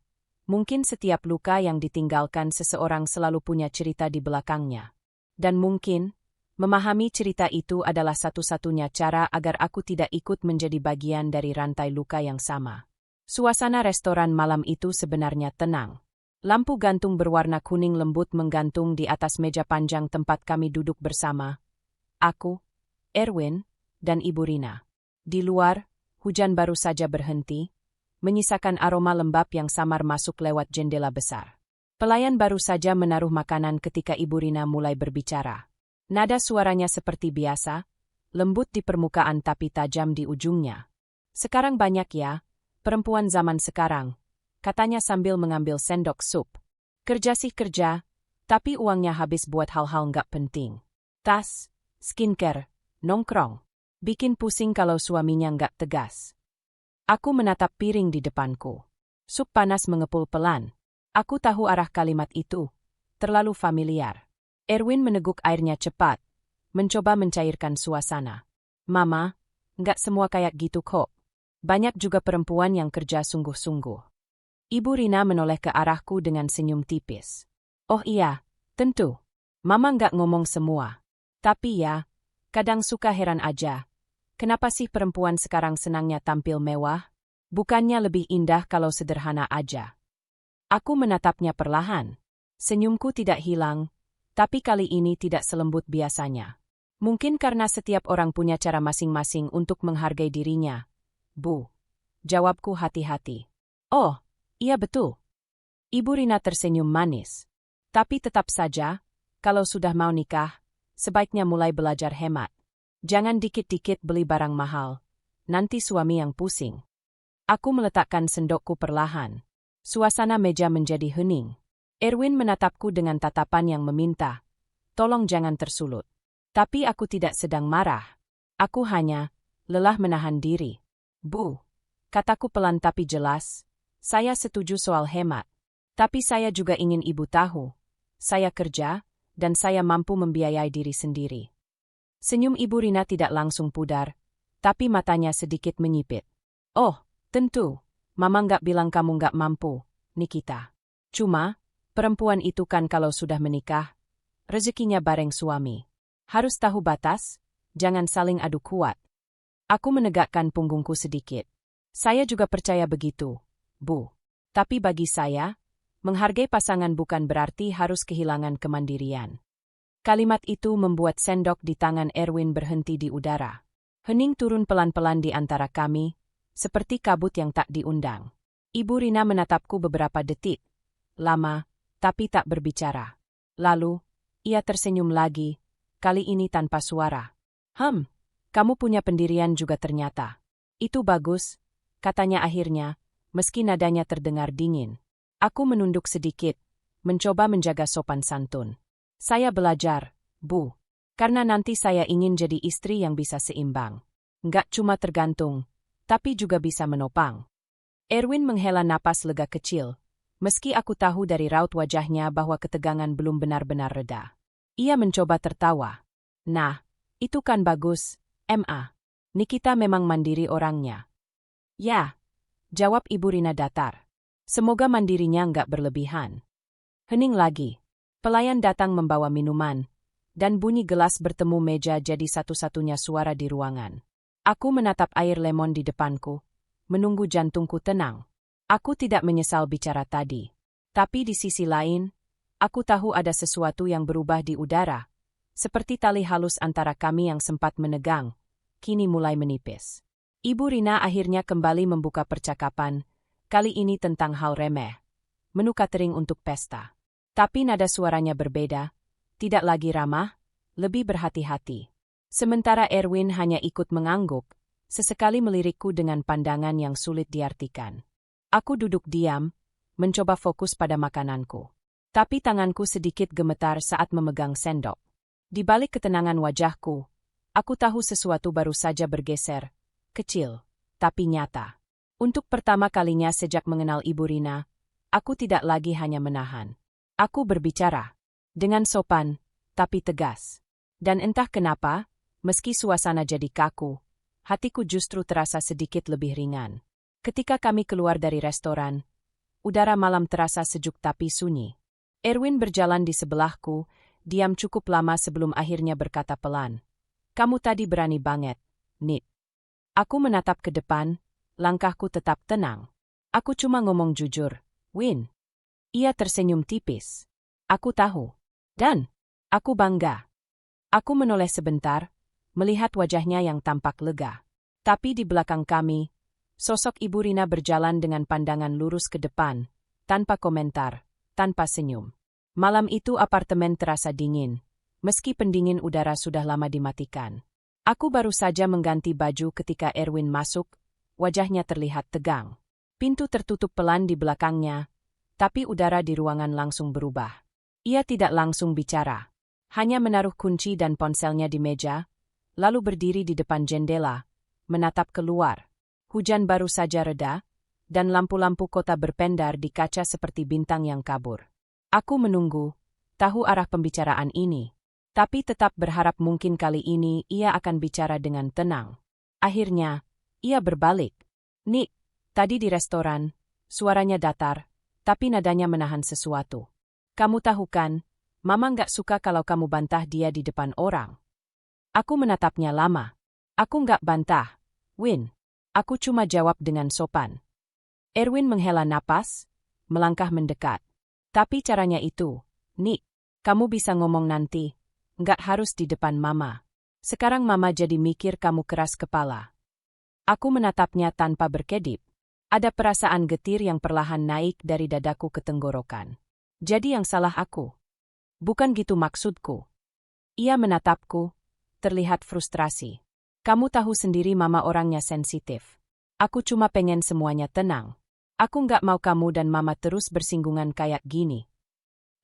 Mungkin setiap luka yang ditinggalkan seseorang selalu punya cerita di belakangnya. Dan mungkin, memahami cerita itu adalah satu-satunya cara agar aku tidak ikut menjadi bagian dari rantai luka yang sama. Suasana restoran malam itu sebenarnya tenang. Lampu gantung berwarna kuning lembut menggantung di atas meja panjang tempat kami duduk bersama. Aku, Erwin, dan Ibu Rina. Di luar, hujan baru saja berhenti, menyisakan aroma lembab yang samar masuk lewat jendela besar. Pelayan baru saja menaruh makanan ketika Ibu Rina mulai berbicara. Nada suaranya seperti biasa, lembut di permukaan tapi tajam di ujungnya. Sekarang banyak ya, perempuan zaman sekarang, katanya sambil mengambil sendok sup. Kerja sih kerja, tapi uangnya habis buat hal-hal nggak penting. Tas, skincare, nongkrong. Bikin pusing kalau suaminya nggak tegas. Aku menatap piring di depanku. Sup panas mengepul pelan. Aku tahu arah kalimat itu. Terlalu familiar. Erwin meneguk airnya cepat. Mencoba mencairkan suasana. Mama, nggak semua kayak gitu kok. Banyak juga perempuan yang kerja sungguh-sungguh. Ibu Rina menoleh ke arahku dengan senyum tipis. Oh iya, tentu. Mama nggak ngomong semua. Tapi ya, kadang suka heran aja. Kenapa sih perempuan sekarang senangnya tampil mewah? Bukannya lebih indah kalau sederhana aja? Aku menatapnya perlahan. Senyumku tidak hilang, tapi kali ini tidak selembut biasanya. Mungkin karena setiap orang punya cara masing-masing untuk menghargai dirinya. Bu, jawabku hati-hati. Oh, iya betul. Ibu Rina tersenyum manis. Tapi tetap saja, kalau sudah mau nikah, sebaiknya mulai belajar hemat. Jangan dikit-dikit beli barang mahal, nanti suami yang pusing. Aku meletakkan sendokku perlahan. Suasana meja menjadi hening. Erwin menatapku dengan tatapan yang meminta, tolong jangan tersulut. Tapi aku tidak sedang marah. Aku hanya lelah menahan diri. Bu, kataku pelan tapi jelas, saya setuju soal hemat. Tapi saya juga ingin ibu tahu, saya kerja, dan saya mampu membiayai diri sendiri. Senyum Ibu Rina tidak langsung pudar, tapi matanya sedikit menyipit. Oh, tentu, Mama nggak bilang kamu nggak mampu, Nikita. Cuma, perempuan itu kan kalau sudah menikah, rezekinya bareng suami. Harus tahu batas, jangan saling adu kuat. Aku menegakkan punggungku sedikit. Saya juga percaya begitu, Bu. Tapi bagi saya, menghargai pasangan bukan berarti harus kehilangan kemandirian. Kalimat itu membuat sendok di tangan Erwin berhenti di udara. Hening turun pelan-pelan di antara kami, seperti kabut yang tak diundang. Ibu Rina menatapku beberapa detik. Lama, tapi tak berbicara. Lalu, ia tersenyum lagi, kali ini tanpa suara. Kamu punya pendirian juga ternyata. Itu bagus, katanya akhirnya, meski nadanya terdengar dingin. Aku menunduk sedikit, mencoba menjaga sopan santun. Saya belajar, Bu, karena nanti saya ingin jadi istri yang bisa seimbang. Nggak cuma tergantung, tapi juga bisa menopang. Erwin menghela napas lega kecil, meski aku tahu dari raut wajahnya bahwa ketegangan belum benar-benar reda. Ia mencoba tertawa. Nah, itu kan bagus, Ma. Nikita memang mandiri orangnya. Ya, jawab Ibu Rina datar. Semoga mandirinya nggak berlebihan. Hening lagi. Pelayan datang membawa minuman, dan bunyi gelas bertemu meja jadi satu-satunya suara di ruangan. Aku menatap air lemon di depanku, menunggu jantungku tenang. Aku tidak menyesal bicara tadi. Tapi di sisi lain, aku tahu ada sesuatu yang berubah di udara. Seperti tali halus antara kami yang sempat menegang, kini mulai menipis. Ibu Rina akhirnya kembali membuka percakapan, kali ini tentang hal remeh. Menu catering untuk pesta. Tapi nada suaranya berbeda, tidak lagi ramah, lebih berhati-hati. Sementara Erwin hanya ikut mengangguk, sesekali melirikku dengan pandangan yang sulit diartikan. Aku duduk diam, mencoba fokus pada makananku. Tapi tanganku sedikit gemetar saat memegang sendok. Di balik ketenangan wajahku, aku tahu sesuatu baru saja bergeser, kecil, tapi nyata. Untuk pertama kalinya sejak mengenal Ibu Rina, aku tidak lagi hanya menahan. Aku berbicara, dengan sopan, tapi tegas. Dan entah kenapa, meski suasana jadi kaku, hatiku justru terasa sedikit lebih ringan. Ketika kami keluar dari restoran, udara malam terasa sejuk tapi sunyi. Erwin berjalan di sebelahku, diam cukup lama sebelum akhirnya berkata pelan. Kamu tadi berani banget, Nit. Aku menatap ke depan, langkahku tetap tenang. Aku cuma ngomong jujur, Win. Ia tersenyum tipis. Aku tahu. Dan aku bangga. Aku menoleh sebentar, melihat wajahnya yang tampak lega. Tapi di belakang kami, sosok Ibu Rina berjalan dengan pandangan lurus ke depan, tanpa komentar, tanpa senyum. Malam itu apartemen terasa dingin, meski pendingin udara sudah lama dimatikan. Aku baru saja mengganti baju ketika Erwin masuk, wajahnya terlihat tegang. Pintu tertutup pelan di belakangnya, tapi udara di ruangan langsung berubah. Ia tidak langsung bicara, hanya menaruh kunci dan ponselnya di meja, lalu berdiri di depan jendela, menatap keluar. Hujan baru saja reda, dan lampu-lampu kota berpendar di kaca seperti bintang yang kabur. Aku menunggu, tahu arah pembicaraan ini, tapi tetap berharap mungkin kali ini ia akan bicara dengan tenang. Akhirnya, ia berbalik. Nik, tadi di restoran, suaranya datar, tapi nadanya menahan sesuatu. Kamu tahu kan, Mama nggak suka kalau kamu bantah dia di depan orang. Aku menatapnya lama. Aku nggak bantah, Win. Aku cuma jawab dengan sopan. Erwin menghela napas, melangkah mendekat. Tapi caranya itu, Nik, kamu bisa ngomong nanti, nggak harus di depan Mama. Sekarang Mama jadi mikir kamu keras kepala. Aku menatapnya tanpa berkedip. Ada perasaan getir yang perlahan naik dari dadaku ke tenggorokan. Jadi yang salah aku? Bukan gitu maksudku. Ia menatapku, terlihat frustrasi. Kamu tahu sendiri Mama orangnya sensitif. Aku cuma pengen semuanya tenang. Aku nggak mau kamu dan Mama terus bersinggungan kayak gini.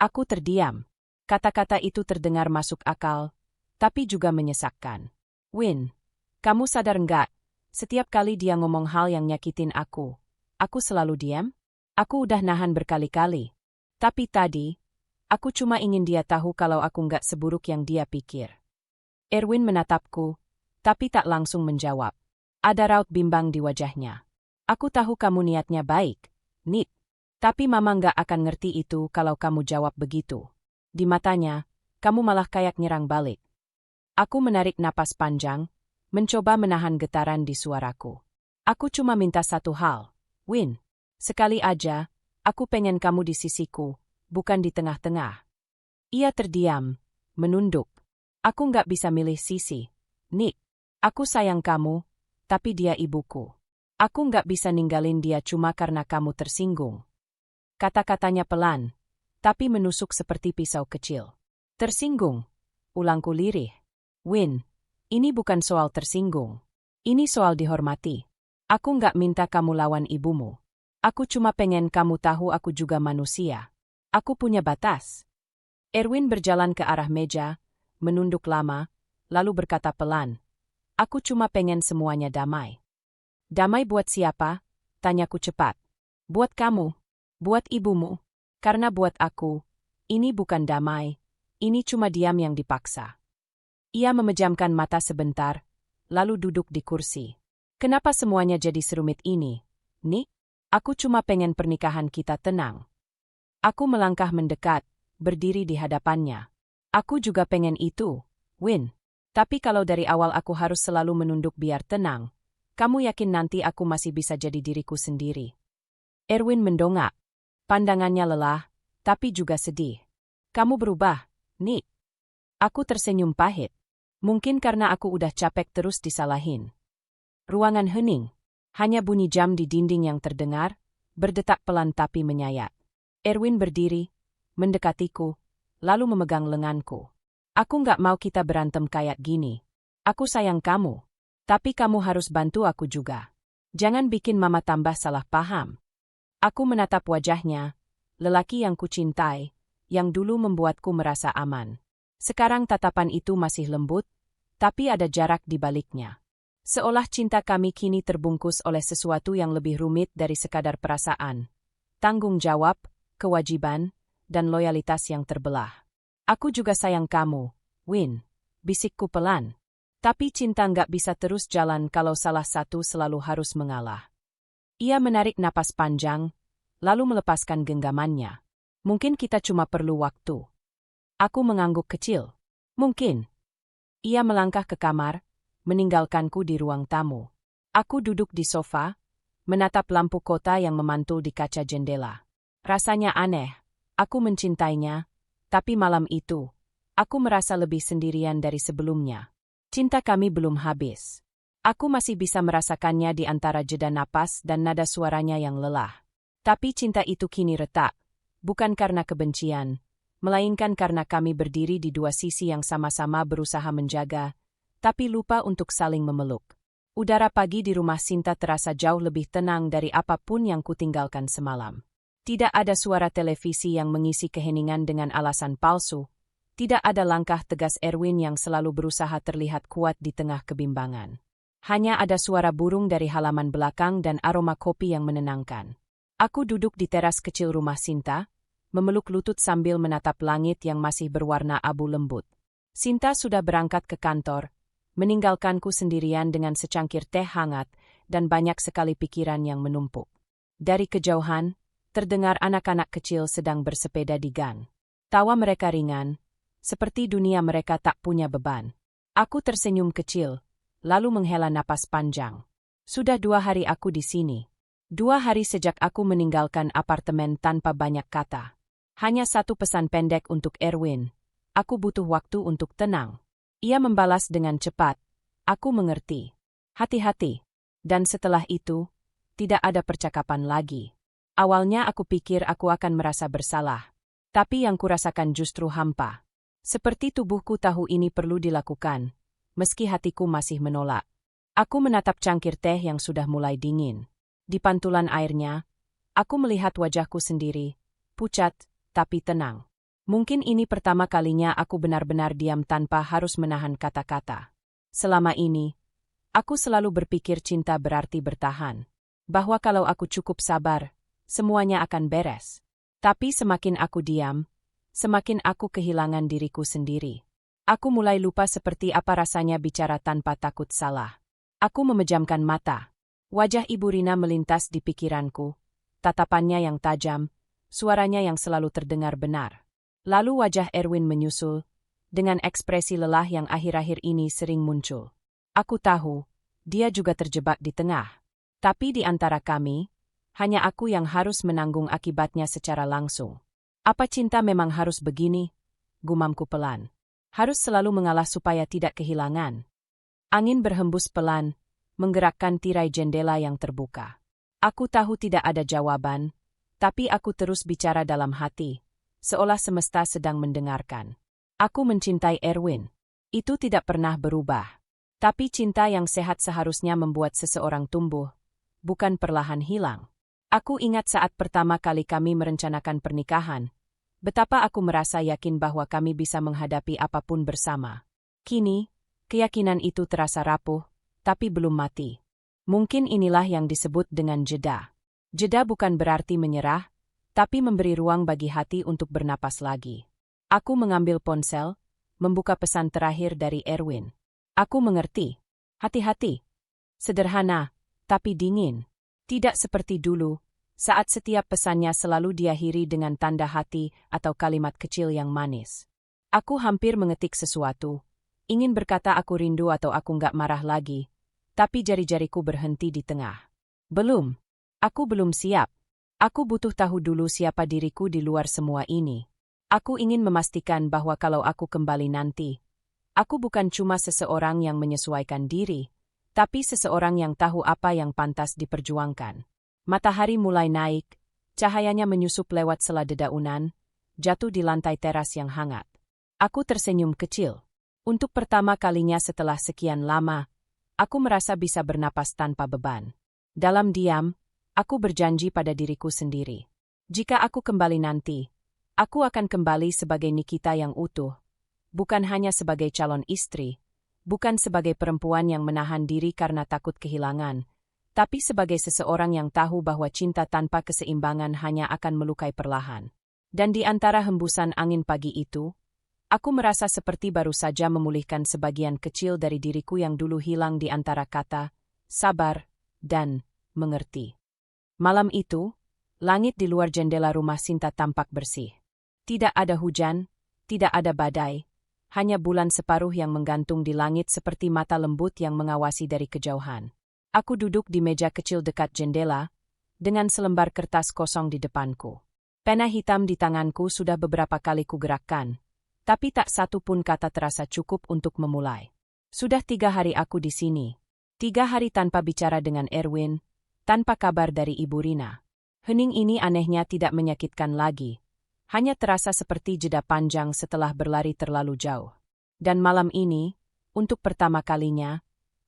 Aku terdiam. Kata-kata itu terdengar masuk akal, tapi juga menyesakkan. Win, kamu sadar nggak? Setiap kali dia ngomong hal yang nyakitin aku selalu diam? Aku udah nahan berkali-kali. Tapi tadi, aku cuma ingin dia tahu kalau aku nggak seburuk yang dia pikir. Erwin menatapku, tapi tak langsung menjawab. Ada raut bimbang di wajahnya. Aku tahu kamu niatnya baik, Nit. Tapi Mama nggak akan ngerti itu kalau kamu jawab begitu. Di matanya, kamu malah kayak nyerang balik. Aku menarik napas panjang, mencoba menahan getaran di suaraku. Aku cuma minta satu hal, Win. Sekali aja, aku pengen kamu di sisiku, bukan di tengah-tengah. Ia terdiam, menunduk. Aku nggak bisa milih sisi, Nick. Aku sayang kamu, tapi dia ibuku. Aku nggak bisa ninggalin dia cuma karena kamu tersinggung. Kata-katanya pelan, tapi menusuk seperti pisau kecil. Tersinggung, ulangku lirih. Win, ini bukan soal tersinggung. Ini soal dihormati. Aku nggak minta kamu lawan ibumu. Aku cuma pengen kamu tahu aku juga manusia. Aku punya batas. Erwin berjalan ke arah meja, menunduk lama, lalu berkata pelan. Aku cuma pengen semuanya damai. Damai buat siapa? Tanyaku cepat. Buat kamu. Buat ibumu. Karena buat aku, ini bukan damai. Ini cuma diam yang dipaksa. Ia memejamkan mata sebentar, lalu duduk di kursi. Kenapa semuanya jadi serumit ini, Nick? Aku cuma pengen pernikahan kita tenang. Aku melangkah mendekat, berdiri di hadapannya. Aku juga pengen itu, Win. Tapi kalau dari awal aku harus selalu menunduk biar tenang, kamu yakin nanti aku masih bisa jadi diriku sendiri? Erwin mendongak. Pandangannya lelah, tapi juga sedih. Kamu berubah, Nick. Aku tersenyum pahit. Mungkin karena aku udah capek terus disalahin. Ruangan hening. Hanya bunyi jam di dinding yang terdengar, berdetak pelan tapi menyayat. Erwin berdiri, mendekatiku, lalu memegang lenganku. Aku nggak mau kita berantem kayak gini. Aku sayang kamu. Tapi kamu harus bantu aku juga. Jangan bikin mama tambah salah paham. Aku menatap wajahnya, lelaki yang kucintai, yang dulu membuatku merasa aman. Sekarang tatapan itu masih lembut, tapi ada jarak di baliknya. Seolah cinta kami kini terbungkus oleh sesuatu yang lebih rumit dari sekadar perasaan. Tanggung jawab, kewajiban, dan loyalitas yang terbelah. Aku juga sayang kamu, Win, bisikku pelan. Tapi cinta nggak bisa terus jalan kalau salah satu selalu harus mengalah. Ia menarik napas panjang, lalu melepaskan genggamannya. Mungkin kita cuma perlu waktu. Aku mengangguk kecil. Mungkin. Ia melangkah ke kamar, meninggalkanku di ruang tamu. Aku duduk di sofa, menatap lampu kota yang memantul di kaca jendela. Rasanya aneh, aku mencintainya, tapi malam itu, aku merasa lebih sendirian dari sebelumnya. Cinta kami belum habis. Aku masih bisa merasakannya di antara jeda napas dan nada suaranya yang lelah. Tapi cinta itu kini retak, bukan karena kebencian, melainkan karena kami berdiri di dua sisi yang sama-sama berusaha menjaga, tapi lupa untuk saling memeluk. Udara pagi di rumah Sinta terasa jauh lebih tenang dari apapun yang kutinggalkan semalam. Tidak ada suara televisi yang mengisi keheningan dengan alasan palsu. Tidak ada langkah tegas Erwin yang selalu berusaha terlihat kuat di tengah kebimbangan. Hanya ada suara burung dari halaman belakang dan aroma kopi yang menenangkan. Aku duduk di teras kecil rumah Sinta, memeluk lutut sambil menatap langit yang masih berwarna abu lembut. Sinta sudah berangkat ke kantor, meninggalkanku sendirian dengan secangkir teh hangat dan banyak sekali pikiran yang menumpuk. Dari kejauhan, terdengar anak-anak kecil sedang bersepeda di gang. Tawa mereka ringan, seperti dunia mereka tak punya beban. Aku tersenyum kecil, lalu menghela napas panjang. Sudah 2 hari aku di sini. 2 hari sejak aku meninggalkan apartemen tanpa banyak kata. Hanya satu pesan pendek untuk Erwin. Aku butuh waktu untuk tenang. Ia membalas dengan cepat. Aku mengerti. Hati-hati. Dan setelah itu, tidak ada percakapan lagi. Awalnya aku pikir aku akan merasa bersalah. Tapi yang kurasakan justru hampa. Seperti tubuhku tahu ini perlu dilakukan, meski hatiku masih menolak. Aku menatap cangkir teh yang sudah mulai dingin. Di pantulan airnya, aku melihat wajahku sendiri, pucat, tapi tenang. Mungkin ini pertama kalinya aku benar-benar diam tanpa harus menahan kata-kata. Selama ini, aku selalu berpikir cinta berarti bertahan. Bahwa kalau aku cukup sabar, semuanya akan beres. Tapi semakin aku diam, semakin aku kehilangan diriku sendiri. Aku mulai lupa seperti apa rasanya bicara tanpa takut salah. Aku memejamkan mata. Wajah Ibu Rina melintas di pikiranku, tatapannya yang tajam, suaranya yang selalu terdengar benar. Lalu wajah Erwin menyusul, dengan ekspresi lelah yang akhir-akhir ini sering muncul. Aku tahu, dia juga terjebak di tengah. Tapi di antara kami, hanya aku yang harus menanggung akibatnya secara langsung. Apa cinta memang harus begini? Gumamku pelan. Harus selalu mengalah supaya tidak kehilangan. Angin berhembus pelan, menggerakkan tirai jendela yang terbuka. Aku tahu tidak ada jawaban, tapi aku terus bicara dalam hati, seolah semesta sedang mendengarkan. Aku mencintai Erwin. Itu tidak pernah berubah. Tapi cinta yang sehat seharusnya membuat seseorang tumbuh, bukan perlahan hilang. Aku ingat saat pertama kali kami merencanakan pernikahan, betapa aku merasa yakin bahwa kami bisa menghadapi apapun bersama. Kini, keyakinan itu terasa rapuh, tapi belum mati. Mungkin inilah yang disebut dengan jeda. Jeda bukan berarti menyerah, tapi memberi ruang bagi hati untuk bernapas lagi. Aku mengambil ponsel, membuka pesan terakhir dari Erwin. Aku mengerti. Hati-hati. Sederhana, tapi dingin. Tidak seperti dulu, Saat setiap pesannya selalu diakhiri dengan tanda hati atau kalimat kecil yang manis. Aku hampir mengetik sesuatu, ingin berkata aku rindu atau aku nggak marah lagi, tapi jari-jariku berhenti di tengah. Belum. Aku belum siap. Aku butuh tahu dulu siapa diriku di luar semua ini. Aku ingin memastikan bahwa kalau aku kembali nanti, aku bukan cuma seseorang yang menyesuaikan diri, tapi seseorang yang tahu apa yang pantas diperjuangkan. Matahari mulai naik, cahayanya menyusup lewat sela dedaunan, jatuh di lantai teras yang hangat. Aku tersenyum kecil. Untuk pertama kalinya setelah sekian lama, aku merasa bisa bernapas tanpa beban. Dalam diam, aku berjanji pada diriku sendiri. Jika aku kembali nanti, aku akan kembali sebagai Nikita yang utuh. Bukan hanya sebagai calon istri, bukan sebagai perempuan yang menahan diri karena takut kehilangan, tapi sebagai seseorang yang tahu bahwa cinta tanpa keseimbangan hanya akan melukai perlahan. Dan di antara hembusan angin pagi itu, aku merasa seperti baru saja memulihkan sebagian kecil dari diriku yang dulu hilang di antara kata, sabar, dan mengerti. Malam itu, langit di luar jendela rumah Sinta tampak bersih. Tidak ada hujan, tidak ada badai, hanya bulan separuh yang menggantung di langit seperti mata lembut yang mengawasi dari kejauhan. Aku duduk di meja kecil dekat jendela, dengan selembar kertas kosong di depanku. Pena hitam di tanganku sudah beberapa kali kugerakkan, tapi tak satu pun kata terasa cukup untuk memulai. Sudah 3 hari aku di sini. 3 hari tanpa bicara dengan Erwin, tanpa kabar dari Ibu Rina. Hening ini anehnya tidak menyakitkan lagi. Hanya terasa seperti jeda panjang setelah berlari terlalu jauh. Dan malam ini, untuk pertama kalinya,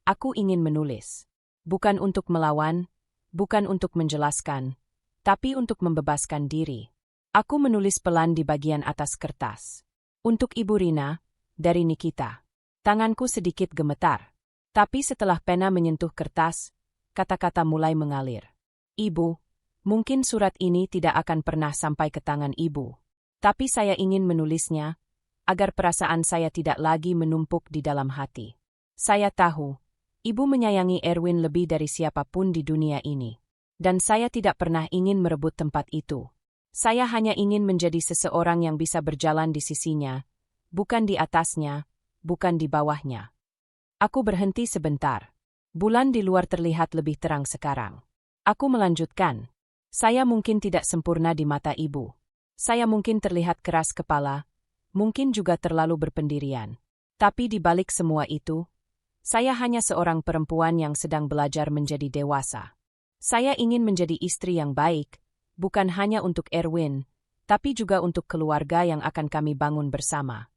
aku ingin menulis. Bukan untuk melawan, bukan untuk menjelaskan, tapi untuk membebaskan diri. Aku menulis pelan di bagian atas kertas. Untuk Ibu Rina, dari Nikita. Tanganku sedikit gemetar. Tapi setelah pena menyentuh kertas, kata-kata mulai mengalir. Ibu, mungkin surat ini tidak akan pernah sampai ke tangan Ibu. Tapi saya ingin menulisnya, agar perasaan saya tidak lagi menumpuk di dalam hati. Saya tahu, Ibu menyayangi Erwin lebih dari siapapun di dunia ini. Dan saya tidak pernah ingin merebut tempat itu. Saya hanya ingin menjadi seseorang yang bisa berjalan di sisinya, bukan di atasnya, bukan di bawahnya. Aku berhenti sebentar. Bulan di luar terlihat lebih terang sekarang. Aku melanjutkan. Saya mungkin tidak sempurna di mata Ibu. Saya mungkin terlihat keras kepala, mungkin juga terlalu berpendirian. Tapi di balik semua itu, saya hanya seorang perempuan yang sedang belajar menjadi dewasa. Saya ingin menjadi istri yang baik, bukan hanya untuk Erwin, tapi juga untuk keluarga yang akan kami bangun bersama.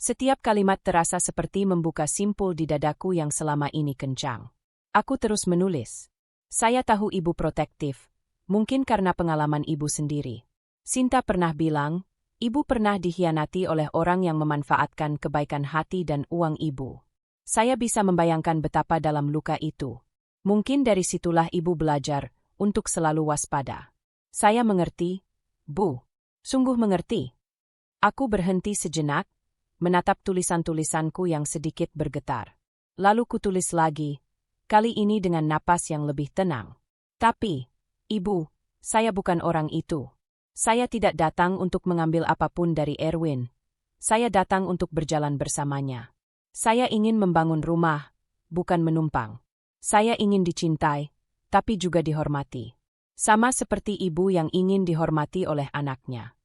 Setiap kalimat terasa seperti membuka simpul di dadaku yang selama ini kencang. Aku terus menulis. Saya tahu Ibu protektif, mungkin karena pengalaman Ibu sendiri. Sinta pernah bilang, Ibu pernah dikhianati oleh orang yang memanfaatkan kebaikan hati dan uang Ibu. Saya bisa membayangkan betapa dalam luka itu. Mungkin dari situlah Ibu belajar untuk selalu waspada. Saya mengerti, Bu. Sungguh mengerti. Aku berhenti sejenak, menatap tulisan-tulisanku yang sedikit bergetar. Lalu kutulis lagi, kali ini dengan napas yang lebih tenang. Tapi, Ibu, saya bukan orang itu. Saya tidak datang untuk mengambil apapun dari Erwin. Saya datang untuk berjalan bersamanya. Saya ingin membangun rumah, bukan menumpang. Saya ingin dicintai, tapi juga dihormati. Sama seperti ibu yang ingin dihormati oleh anaknya.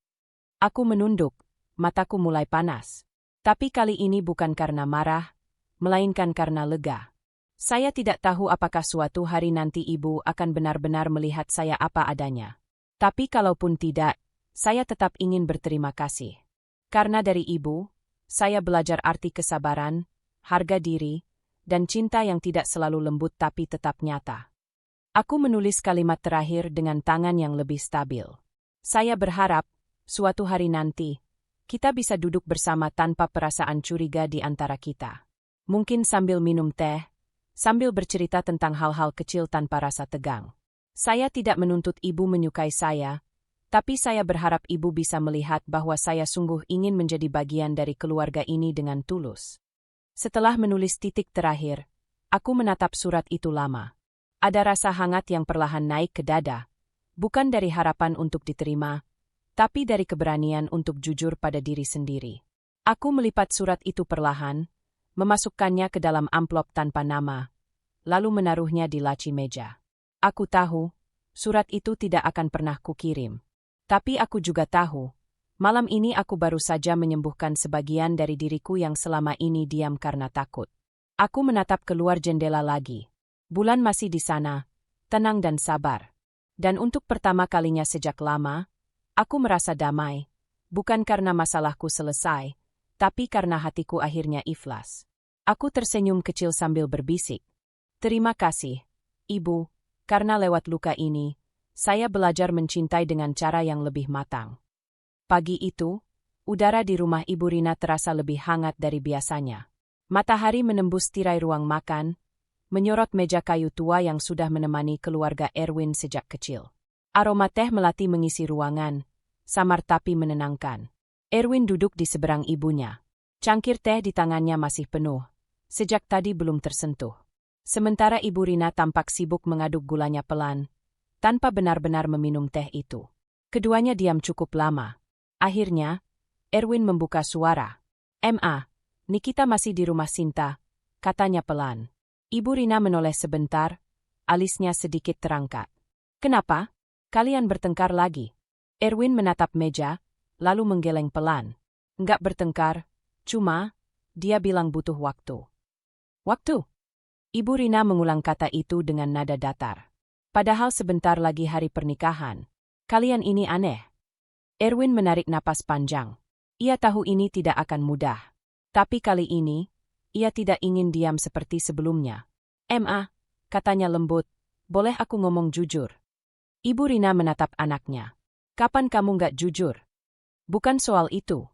Aku menunduk, mataku mulai panas. Tapi kali ini bukan karena marah, melainkan karena lega. Saya tidak tahu apakah suatu hari nanti Ibu akan benar-benar melihat saya apa adanya. Tapi kalaupun tidak, saya tetap ingin berterima kasih. Karena dari Ibu, saya belajar arti kesabaran, harga diri, dan cinta yang tidak selalu lembut tapi tetap nyata. Aku menulis kalimat terakhir dengan tangan yang lebih stabil. Saya berharap, suatu hari nanti, kita bisa duduk bersama tanpa perasaan curiga di antara kita. Mungkin sambil minum teh, sambil bercerita tentang hal-hal kecil tanpa rasa tegang. Saya tidak menuntut Ibu menyukai saya, tapi saya berharap Ibu bisa melihat bahwa saya sungguh ingin menjadi bagian dari keluarga ini dengan tulus. Setelah menulis titik terakhir, aku menatap surat itu lama. Ada rasa hangat yang perlahan naik ke dada, Bukan dari harapan untuk diterima, tapi dari keberanian untuk jujur pada diri sendiri. Aku melipat surat itu perlahan, memasukkannya ke dalam amplop tanpa nama, lalu menaruhnya di laci meja. Aku tahu, surat itu tidak akan pernah kukirim. Tapi aku juga tahu, malam ini aku baru saja menyembuhkan sebagian dari diriku yang selama ini diam karena takut. Aku menatap keluar jendela lagi. Bulan masih di sana, tenang dan sabar. Dan untuk pertama kalinya sejak lama, aku merasa damai, bukan karena masalahku selesai, tapi karena hatiku akhirnya ikhlas. Aku tersenyum kecil sambil berbisik. Terima kasih, Ibu, karena lewat luka ini, saya belajar mencintai dengan cara yang lebih matang. Pagi itu, udara di rumah Ibu Rina terasa lebih hangat dari biasanya. Matahari menembus tirai ruang makan, menyorot meja kayu tua yang sudah menemani keluarga Erwin sejak kecil. Aroma teh melati mengisi ruangan, samar tapi menenangkan. Erwin duduk di seberang ibunya. Cangkir teh di tangannya masih penuh, sejak tadi belum tersentuh. Sementara Ibu Rina tampak sibuk mengaduk gulanya pelan, tanpa benar-benar meminum teh itu. Keduanya diam cukup lama. Akhirnya, Erwin membuka suara. "Ma, Nikita masih di rumah Sinta," katanya pelan. Ibu Rina menoleh sebentar, alisnya sedikit terangkat. "Kenapa? Kalian bertengkar lagi?" Erwin menatap meja, lalu menggeleng pelan. "Enggak bertengkar, cuma, dia bilang butuh waktu." "Waktu?" Ibu Rina mengulang kata itu dengan nada datar. "Padahal sebentar lagi hari pernikahan. Kalian ini aneh." Erwin menarik napas panjang. Ia tahu ini tidak akan mudah. Tapi kali ini, ia tidak ingin diam seperti sebelumnya. "Ma," katanya lembut, "boleh aku ngomong jujur?" Ibu Rina menatap anaknya. "Kapan kamu nggak jujur?" "Bukan soal itu."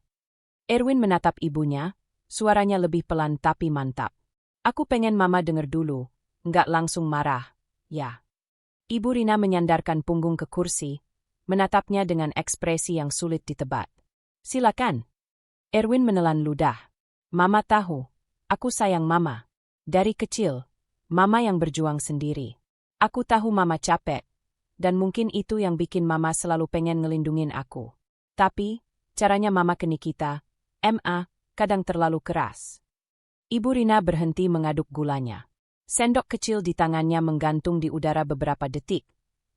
Erwin menatap ibunya, suaranya lebih pelan tapi mantap. "Aku pengen Mama denger dulu, nggak langsung marah, ya." Ibu Rina menyandarkan punggung ke kursi, menatapnya dengan ekspresi yang sulit ditebak. "Silakan." Erwin menelan ludah. "Mama tahu, aku sayang Mama. Dari kecil, Mama yang berjuang sendiri. Aku tahu Mama capek, dan mungkin itu yang bikin Mama selalu pengen ngelindungin aku. Tapi, caranya Mama ke Nikita, Ma, kadang terlalu keras." Ibu Rina berhenti mengaduk gulanya. Sendok kecil di tangannya menggantung di udara beberapa detik,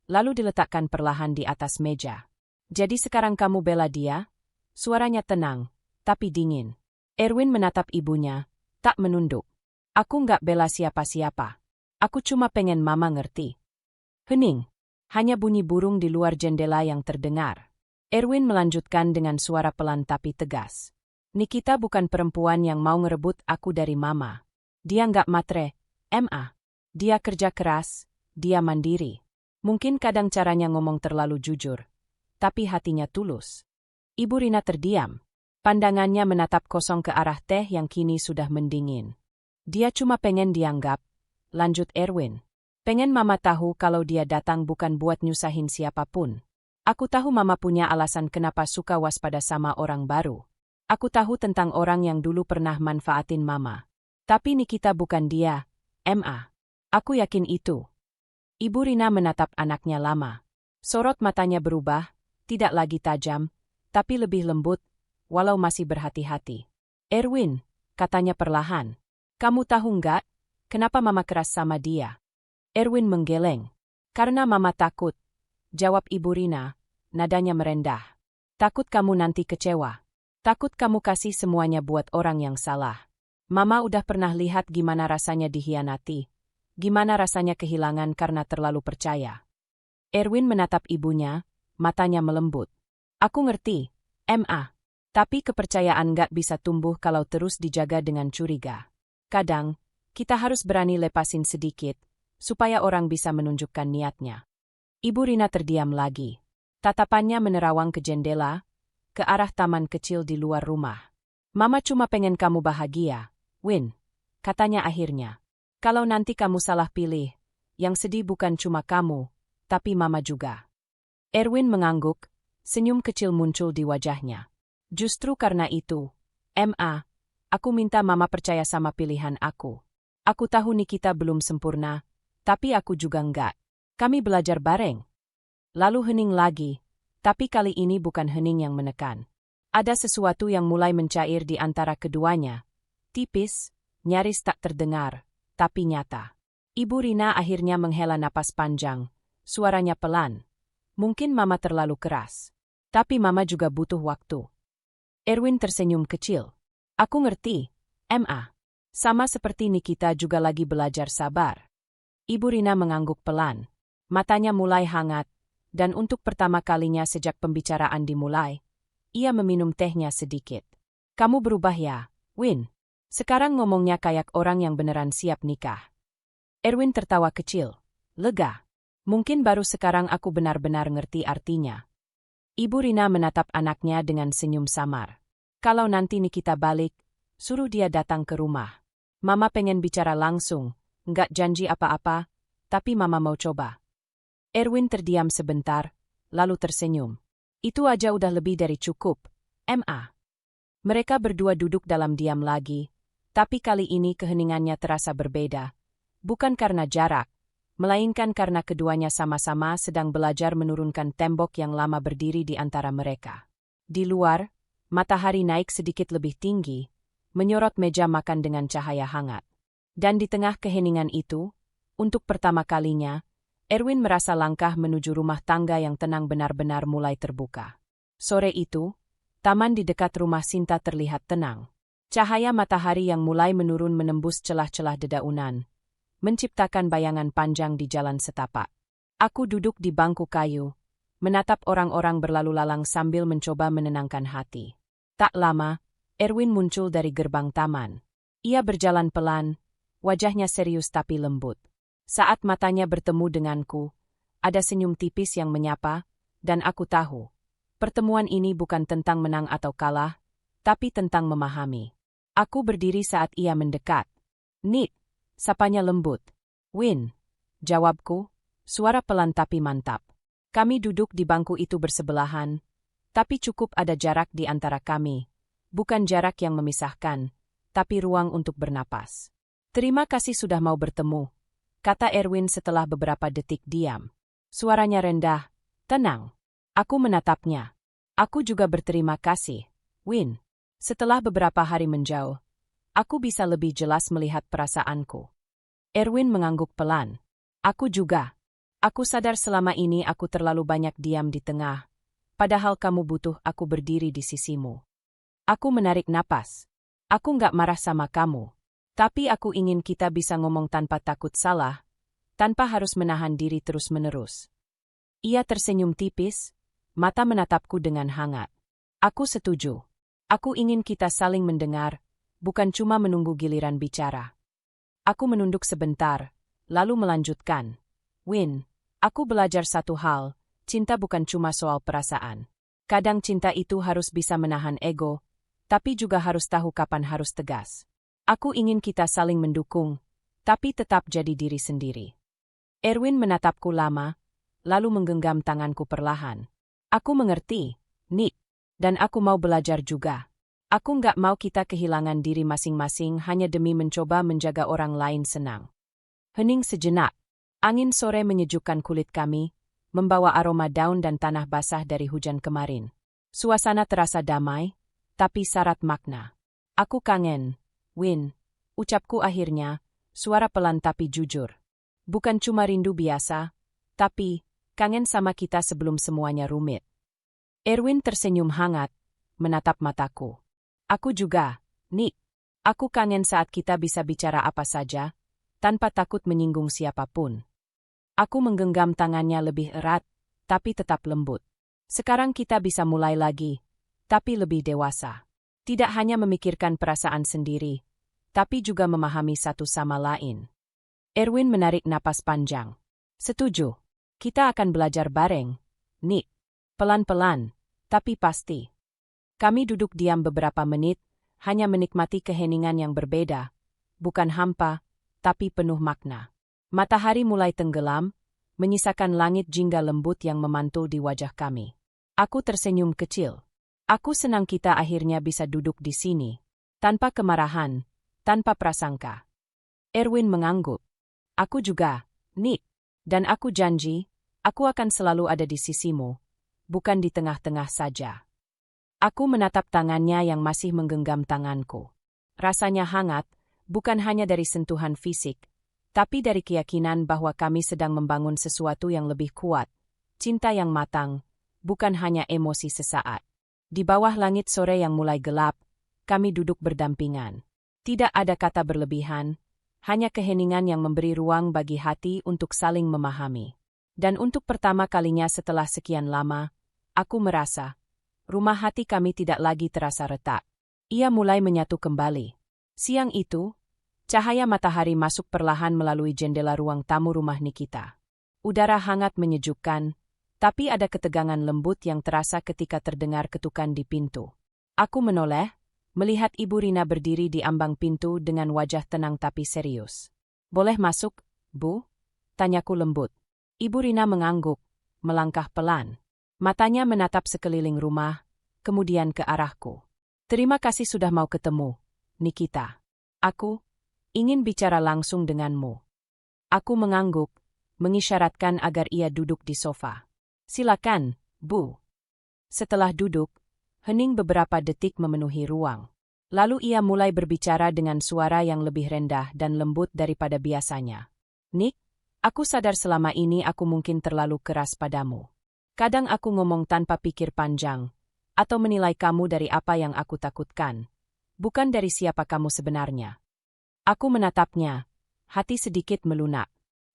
lalu diletakkan perlahan di atas meja. "Jadi sekarang kamu bela dia?" Suaranya tenang, tapi dingin. Erwin menatap ibunya, tak menunduk. "Aku nggak bela siapa-siapa. Aku cuma pengen Mama ngerti." Hening. Hanya bunyi burung di luar jendela yang terdengar. Erwin melanjutkan dengan suara pelan tapi tegas. "Nikita bukan perempuan yang mau ngerebut aku dari Mama. Dia nggak matre, Ma. Dia kerja keras, dia mandiri. Mungkin kadang caranya ngomong terlalu jujur, tapi hatinya tulus." Ibu Rina terdiam. Pandangannya menatap kosong ke arah teh yang kini sudah mendingin. "Dia cuma pengen dianggap," lanjut Erwin. "Pengen Mama tahu kalau dia datang bukan buat nyusahin siapapun. Aku tahu Mama punya alasan kenapa suka waspada sama orang baru. Aku tahu tentang orang yang dulu pernah manfaatin Mama. Tapi Nikita bukan dia, Ma. Aku yakin itu." Ibu Rina menatap anaknya lama. Sorot matanya berubah, tidak lagi tajam, tapi lebih lembut, walau masih berhati-hati. "Erwin," katanya perlahan. "Kamu tahu nggak, kenapa Mama keras sama dia?" Erwin menggeleng. "Karena Mama takut," jawab Ibu Rina, nadanya merendah. "Takut kamu nanti kecewa. Takut kamu kasih semuanya buat orang yang salah. Mama udah pernah lihat gimana rasanya dihianati, gimana rasanya kehilangan karena terlalu percaya." Erwin menatap ibunya, matanya melembut. "Aku ngerti, Ma. Tapi kepercayaan nggak bisa tumbuh kalau terus dijaga dengan curiga. Kadang, kita harus berani lepasin sedikit, supaya orang bisa menunjukkan niatnya." Ibu Rina terdiam lagi. Tatapannya menerawang ke jendela, ke arah taman kecil di luar rumah. "Mama cuma pengen kamu bahagia, Win," katanya akhirnya. "Kalau nanti kamu salah pilih, yang sedih bukan cuma kamu, tapi Mama juga." Erwin mengangguk, senyum kecil muncul di wajahnya. "Justru karena itu, Ma, aku minta Mama percaya sama pilihan aku. Aku tahu Nikita belum sempurna, tapi aku juga enggak. Kami belajar bareng." Lalu hening lagi, tapi kali ini bukan hening yang menekan. Ada sesuatu yang mulai mencair di antara keduanya. Tipis, nyaris tak terdengar, tapi nyata. Ibu Rina akhirnya menghela napas panjang. Suaranya pelan. Mungkin Mama terlalu keras. Tapi Mama juga butuh waktu. Erwin tersenyum kecil. Aku ngerti, Ma. Sama seperti Nikita juga lagi belajar sabar. Ibu Rina mengangguk pelan. Matanya mulai hangat, dan untuk pertama kalinya sejak pembicaraan dimulai, ia meminum tehnya sedikit. Kamu berubah ya, Win. Sekarang ngomongnya kayak orang yang beneran siap nikah. Erwin tertawa kecil. Lega. Mungkin baru sekarang aku benar-benar ngerti artinya. Ibu Rina menatap anaknya dengan senyum samar. Kalau nanti Nikita balik, suruh dia datang ke rumah. Mama pengen bicara langsung, nggak janji apa-apa, tapi Mama mau coba. Erwin terdiam sebentar, lalu tersenyum. Itu aja udah lebih dari cukup, Ma. Mereka berdua duduk dalam diam lagi, tapi kali ini keheningannya terasa berbeda. Bukan karena jarak, melainkan karena keduanya sama-sama sedang belajar menurunkan tembok yang lama berdiri di antara mereka. Di luar, matahari naik sedikit lebih tinggi, menyorot meja makan dengan cahaya hangat. Dan di tengah keheningan itu, untuk pertama kalinya, Erwin merasa langkah menuju rumah tangga yang tenang benar-benar mulai terbuka. Sore itu, taman di dekat rumah Sinta terlihat tenang. Cahaya matahari yang mulai menurun menembus celah-celah dedaunan, menciptakan bayangan panjang di jalan setapak. Aku duduk di bangku kayu, menatap orang-orang berlalu lalang sambil mencoba menenangkan hati. Tak lama, Erwin muncul dari gerbang taman. Ia berjalan pelan, wajahnya serius tapi lembut. Saat matanya bertemu denganku, ada senyum tipis yang menyapa, dan aku tahu, pertemuan ini bukan tentang menang atau kalah, tapi tentang memahami. Aku berdiri saat ia mendekat. Nit, sapanya lembut. Win, jawabku, suara pelan tapi mantap. Kami duduk di bangku itu bersebelahan, tapi cukup ada jarak di antara kami. Bukan jarak yang memisahkan, tapi ruang untuk bernapas. Terima kasih sudah mau bertemu, kata Erwin setelah beberapa detik diam. Suaranya rendah, tenang. Aku menatapnya. Aku juga berterima kasih, Win. Setelah beberapa hari menjauh, aku bisa lebih jelas melihat perasaanku. Erwin mengangguk pelan. Aku juga. Aku sadar selama ini aku terlalu banyak diam di tengah, padahal kamu butuh aku berdiri di sisimu. Aku menarik napas. Aku nggak marah sama kamu, tapi aku ingin kita bisa ngomong tanpa takut salah, tanpa harus menahan diri terus-menerus. Ia tersenyum tipis, mata menatapku dengan hangat. Aku setuju. Aku ingin kita saling mendengar, bukan cuma menunggu giliran bicara. Aku menunduk sebentar, lalu melanjutkan. Win, aku belajar satu hal, cinta bukan cuma soal perasaan. Kadang cinta itu harus bisa menahan ego, tapi juga harus tahu kapan harus tegas. Aku ingin kita saling mendukung, tapi tetap jadi diri sendiri. Erwin menatapku lama, lalu menggenggam tanganku perlahan. Aku mengerti, Nick. Dan aku mau belajar juga. Aku nggak mau kita kehilangan diri masing-masing hanya demi mencoba menjaga orang lain senang. Hening sejenak. Angin sore menyejukkan kulit kami, membawa aroma daun dan tanah basah dari hujan kemarin. Suasana terasa damai, tapi syarat makna. Aku kangen, Win. Ucapku akhirnya, suara pelan tapi jujur. Bukan cuma rindu biasa, tapi kangen sama kita sebelum semuanya rumit. Erwin tersenyum hangat, menatap mataku. Aku juga, Nick. Aku kangen saat kita bisa bicara apa saja, tanpa takut menyinggung siapapun. Aku menggenggam tangannya lebih erat, tapi tetap lembut. Sekarang kita bisa mulai lagi, tapi lebih dewasa. Tidak hanya memikirkan perasaan sendiri, tapi juga memahami satu sama lain. Erwin menarik napas panjang. Setuju. Kita akan belajar bareng, Nick. Pelan-pelan, tapi pasti. Kami duduk diam beberapa menit, hanya menikmati keheningan yang berbeda. Bukan hampa, tapi penuh makna. Matahari mulai tenggelam, menyisakan langit jingga lembut yang memantul di wajah kami. Aku tersenyum kecil. Aku senang kita akhirnya bisa duduk di sini. Tanpa kemarahan, tanpa prasangka. Erwin mengangguk. Aku juga, Nick. Dan aku janji, Aku akan selalu ada di sisimu, bukan di tengah-tengah saja. Aku menatap tangannya yang masih menggenggam tanganku. Rasanya hangat, bukan hanya dari sentuhan fisik, tapi dari keyakinan bahwa kami sedang membangun sesuatu yang lebih kuat, cinta yang matang, bukan hanya emosi sesaat. Di bawah langit sore yang mulai gelap, kami duduk berdampingan. Tidak ada kata berlebihan, hanya keheningan yang memberi ruang bagi hati untuk saling memahami. Dan untuk pertama kalinya setelah sekian lama, aku merasa, rumah hati kami tidak lagi terasa retak. Ia mulai menyatu kembali. Siang itu, cahaya matahari masuk perlahan melalui jendela ruang tamu rumah Nikita. Udara hangat menyejukkan, tapi ada ketegangan lembut yang terasa ketika terdengar ketukan di pintu. Aku menoleh, melihat Ibu Rina berdiri di ambang pintu dengan wajah tenang tapi serius. "Boleh masuk, Bu?" tanyaku lembut. Ibu Rina mengangguk, melangkah pelan. Matanya menatap sekeliling rumah, kemudian ke arahku. "Terima kasih sudah mau ketemu, Nikita. Aku ingin bicara langsung denganmu." Aku mengangguk, mengisyaratkan agar ia duduk di sofa. "Silakan, Bu." Setelah duduk, hening beberapa detik memenuhi ruang. Lalu ia mulai berbicara dengan suara yang lebih rendah dan lembut daripada biasanya. "Nik, aku sadar selama ini aku mungkin terlalu keras padamu. Kadang aku ngomong tanpa pikir panjang, atau menilai kamu dari apa yang aku takutkan, bukan dari siapa kamu sebenarnya." Aku menatapnya, hati sedikit melunak.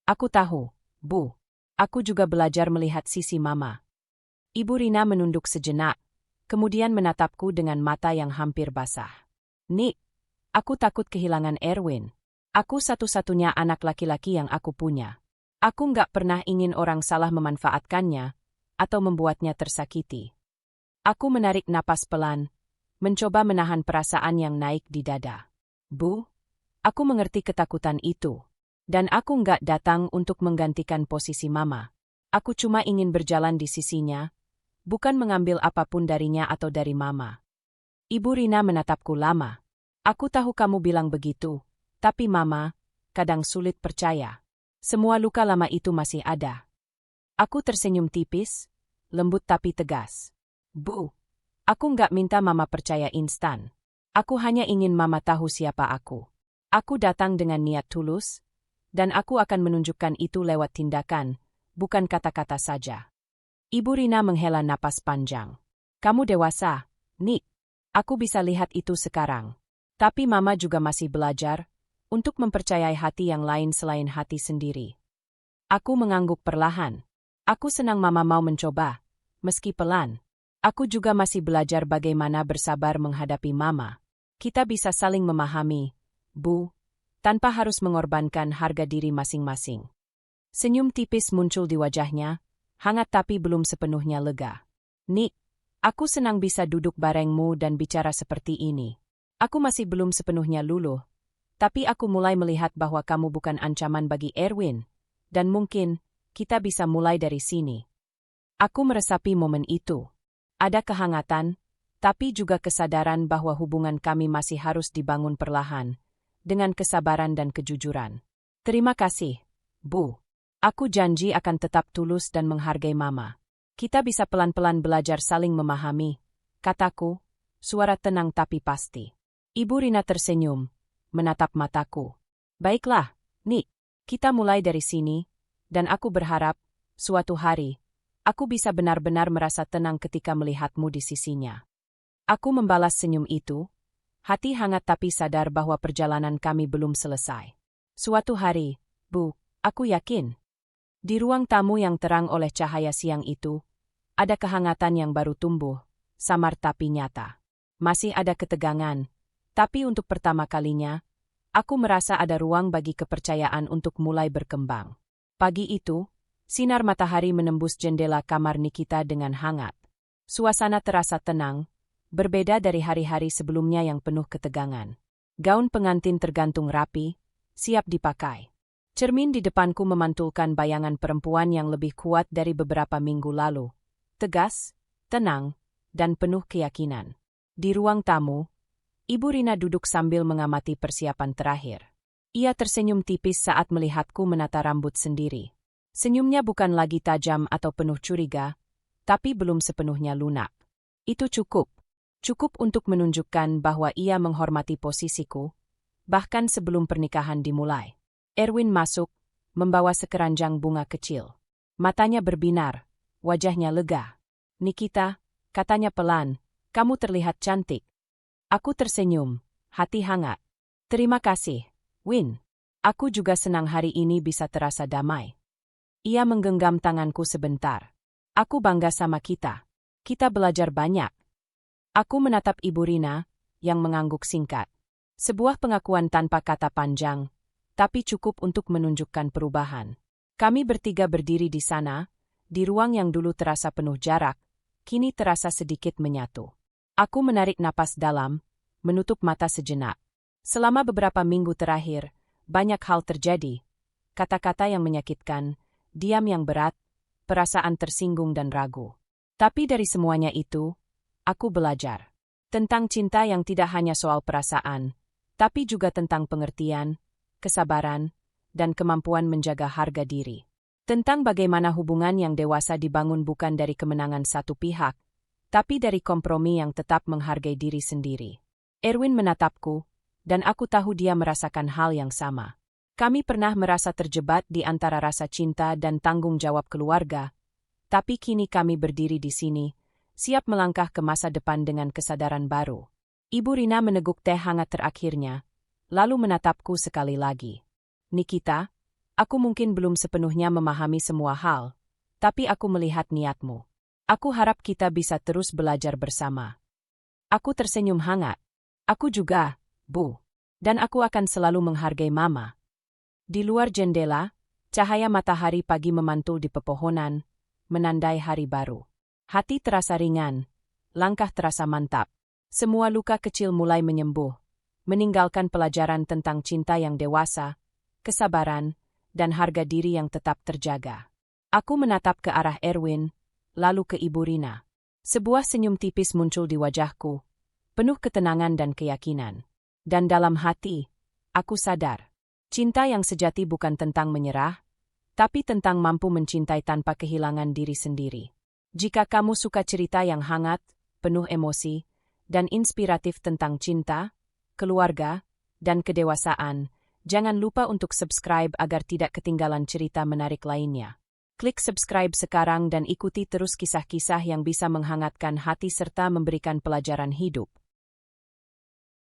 "Aku tahu, Bu. Aku juga belajar melihat sisi Mama." Ibu Rina menunduk sejenak, kemudian menatapku dengan mata yang hampir basah. "Nik, aku takut kehilangan Erwin. Aku satu-satunya anak laki-laki yang aku punya. Aku nggak pernah ingin orang salah memanfaatkannya atau membuatnya tersakiti." Aku menarik napas pelan, mencoba menahan perasaan yang naik di dada. "Bu, aku mengerti ketakutan itu. Dan aku nggak datang untuk menggantikan posisi Mama. Aku cuma ingin berjalan di sisinya, bukan mengambil apapun darinya atau dari Mama." Ibu Rina menatapku lama. "Aku tahu kamu bilang begitu, tapi Mama kadang sulit percaya. Semua luka lama itu masih ada." Aku tersenyum tipis, lembut tapi tegas. "Bu, aku nggak minta Mama percaya instan. Aku hanya ingin Mama tahu siapa aku. Aku datang dengan niat tulus, dan aku akan menunjukkan itu lewat tindakan, bukan kata-kata saja." Ibu Rina menghela napas panjang. "Kamu dewasa, Nik. Aku bisa lihat itu sekarang. Tapi Mama juga masih belajar untuk mempercayai hati yang lain selain hati sendiri." Aku mengangguk perlahan. Aku senang Mama mau mencoba, meski pelan. Aku juga masih belajar bagaimana bersabar menghadapi Mama. Kita bisa saling memahami, Bu, tanpa harus mengorbankan harga diri masing-masing. Senyum tipis muncul di wajahnya, hangat tapi belum sepenuhnya lega. "Nik, aku senang bisa duduk barengmu dan bicara seperti ini. Aku masih belum sepenuhnya luluh, tapi aku mulai melihat bahwa kamu bukan ancaman bagi Erwin, dan mungkin kita bisa mulai dari sini." Aku meresapi momen itu. Ada kehangatan, tapi juga kesadaran bahwa hubungan kami masih harus dibangun perlahan, dengan kesabaran dan kejujuran. "Terima kasih, Bu. Aku janji akan tetap tulus dan menghargai Mama. Kita bisa pelan-pelan belajar saling memahami," kataku, suara tenang tapi pasti. Ibu Rina tersenyum, menatap mataku. "Baiklah, Nik, kita mulai dari sini, dan aku berharap, suatu hari, aku bisa benar-benar merasa tenang ketika melihatmu di sisinya." Aku membalas senyum itu, hati hangat tapi sadar bahwa perjalanan kami belum selesai. "Suatu hari, Bu, aku yakin." Di ruang tamu yang terang oleh cahaya siang itu, ada kehangatan yang baru tumbuh, samar tapi nyata. Masih ada ketegangan, tapi untuk pertama kalinya, aku merasa ada ruang bagi kepercayaan untuk mulai berkembang. Pagi itu, sinar matahari menembus jendela kamar Nikita dengan hangat. Suasana terasa tenang, berbeda dari hari-hari sebelumnya yang penuh ketegangan. Gaun pengantin tergantung rapi, siap dipakai. Cermin di depanku memantulkan bayangan perempuan yang lebih kuat dari beberapa minggu lalu. Tegas, tenang, dan penuh keyakinan. Di ruang tamu, Ibu Rina duduk sambil mengamati persiapan terakhir. Ia tersenyum tipis saat melihatku menata rambut sendiri. Senyumnya bukan lagi tajam atau penuh curiga, tapi belum sepenuhnya lunak. Itu cukup. Cukup untuk menunjukkan bahwa ia menghormati posisiku, bahkan sebelum pernikahan dimulai. Erwin masuk, membawa sekeranjang bunga kecil. Matanya berbinar, wajahnya lega. "Nikita," katanya pelan, "kamu terlihat cantik." Aku tersenyum, hati hangat. "Terima kasih, Win. Aku juga senang hari ini bisa terasa damai." Ia menggenggam tanganku sebentar. "Aku bangga sama kita. Kita belajar banyak." Aku menatap Ibu Rina, yang mengangguk singkat. Sebuah pengakuan tanpa kata panjang, tapi cukup untuk menunjukkan perubahan. Kami bertiga berdiri di sana, di ruang yang dulu terasa penuh jarak, kini terasa sedikit menyatu. Aku menarik napas dalam, menutup mata sejenak. Selama beberapa minggu terakhir, banyak hal terjadi. Kata-kata yang menyakitkan, diam yang berat, perasaan tersinggung dan ragu. Tapi dari semuanya itu, aku belajar tentang cinta yang tidak hanya soal perasaan, tapi juga tentang pengertian, kesabaran, dan kemampuan menjaga harga diri. Tentang bagaimana hubungan yang dewasa dibangun bukan dari kemenangan satu pihak, tapi dari kompromi yang tetap menghargai diri sendiri. Erwin menatapku, dan aku tahu dia merasakan hal yang sama. Kami pernah merasa terjebak di antara rasa cinta dan tanggung jawab keluarga, tapi kini kami berdiri di sini, siap melangkah ke masa depan dengan kesadaran baru. Ibu Rina meneguk teh hangat terakhirnya, lalu menatapku sekali lagi. "Nikita, aku mungkin belum sepenuhnya memahami semua hal, tapi aku melihat niatmu. Aku harap kita bisa terus belajar bersama." Aku tersenyum hangat. "Aku juga, Bu. Dan aku akan selalu menghargai Mama." Di luar jendela, cahaya matahari pagi memantul di pepohonan, menandai hari baru. Hati terasa ringan, langkah terasa mantap. Semua luka kecil mulai menyembuh, meninggalkan pelajaran tentang cinta yang dewasa, kesabaran, dan harga diri yang tetap terjaga. Aku menatap ke arah Erwin, lalu ke Ibu Rina. Sebuah senyum tipis muncul di wajahku, penuh ketenangan dan keyakinan. Dan dalam hati, aku sadar, cinta yang sejati bukan tentang menyerah, tapi tentang mampu mencintai tanpa kehilangan diri sendiri. Jika kamu suka cerita yang hangat, penuh emosi, dan inspiratif tentang cinta, keluarga, dan kedewasaan, jangan lupa untuk subscribe agar tidak ketinggalan cerita menarik lainnya. Klik subscribe sekarang dan ikuti terus kisah-kisah yang bisa menghangatkan hati serta memberikan pelajaran hidup.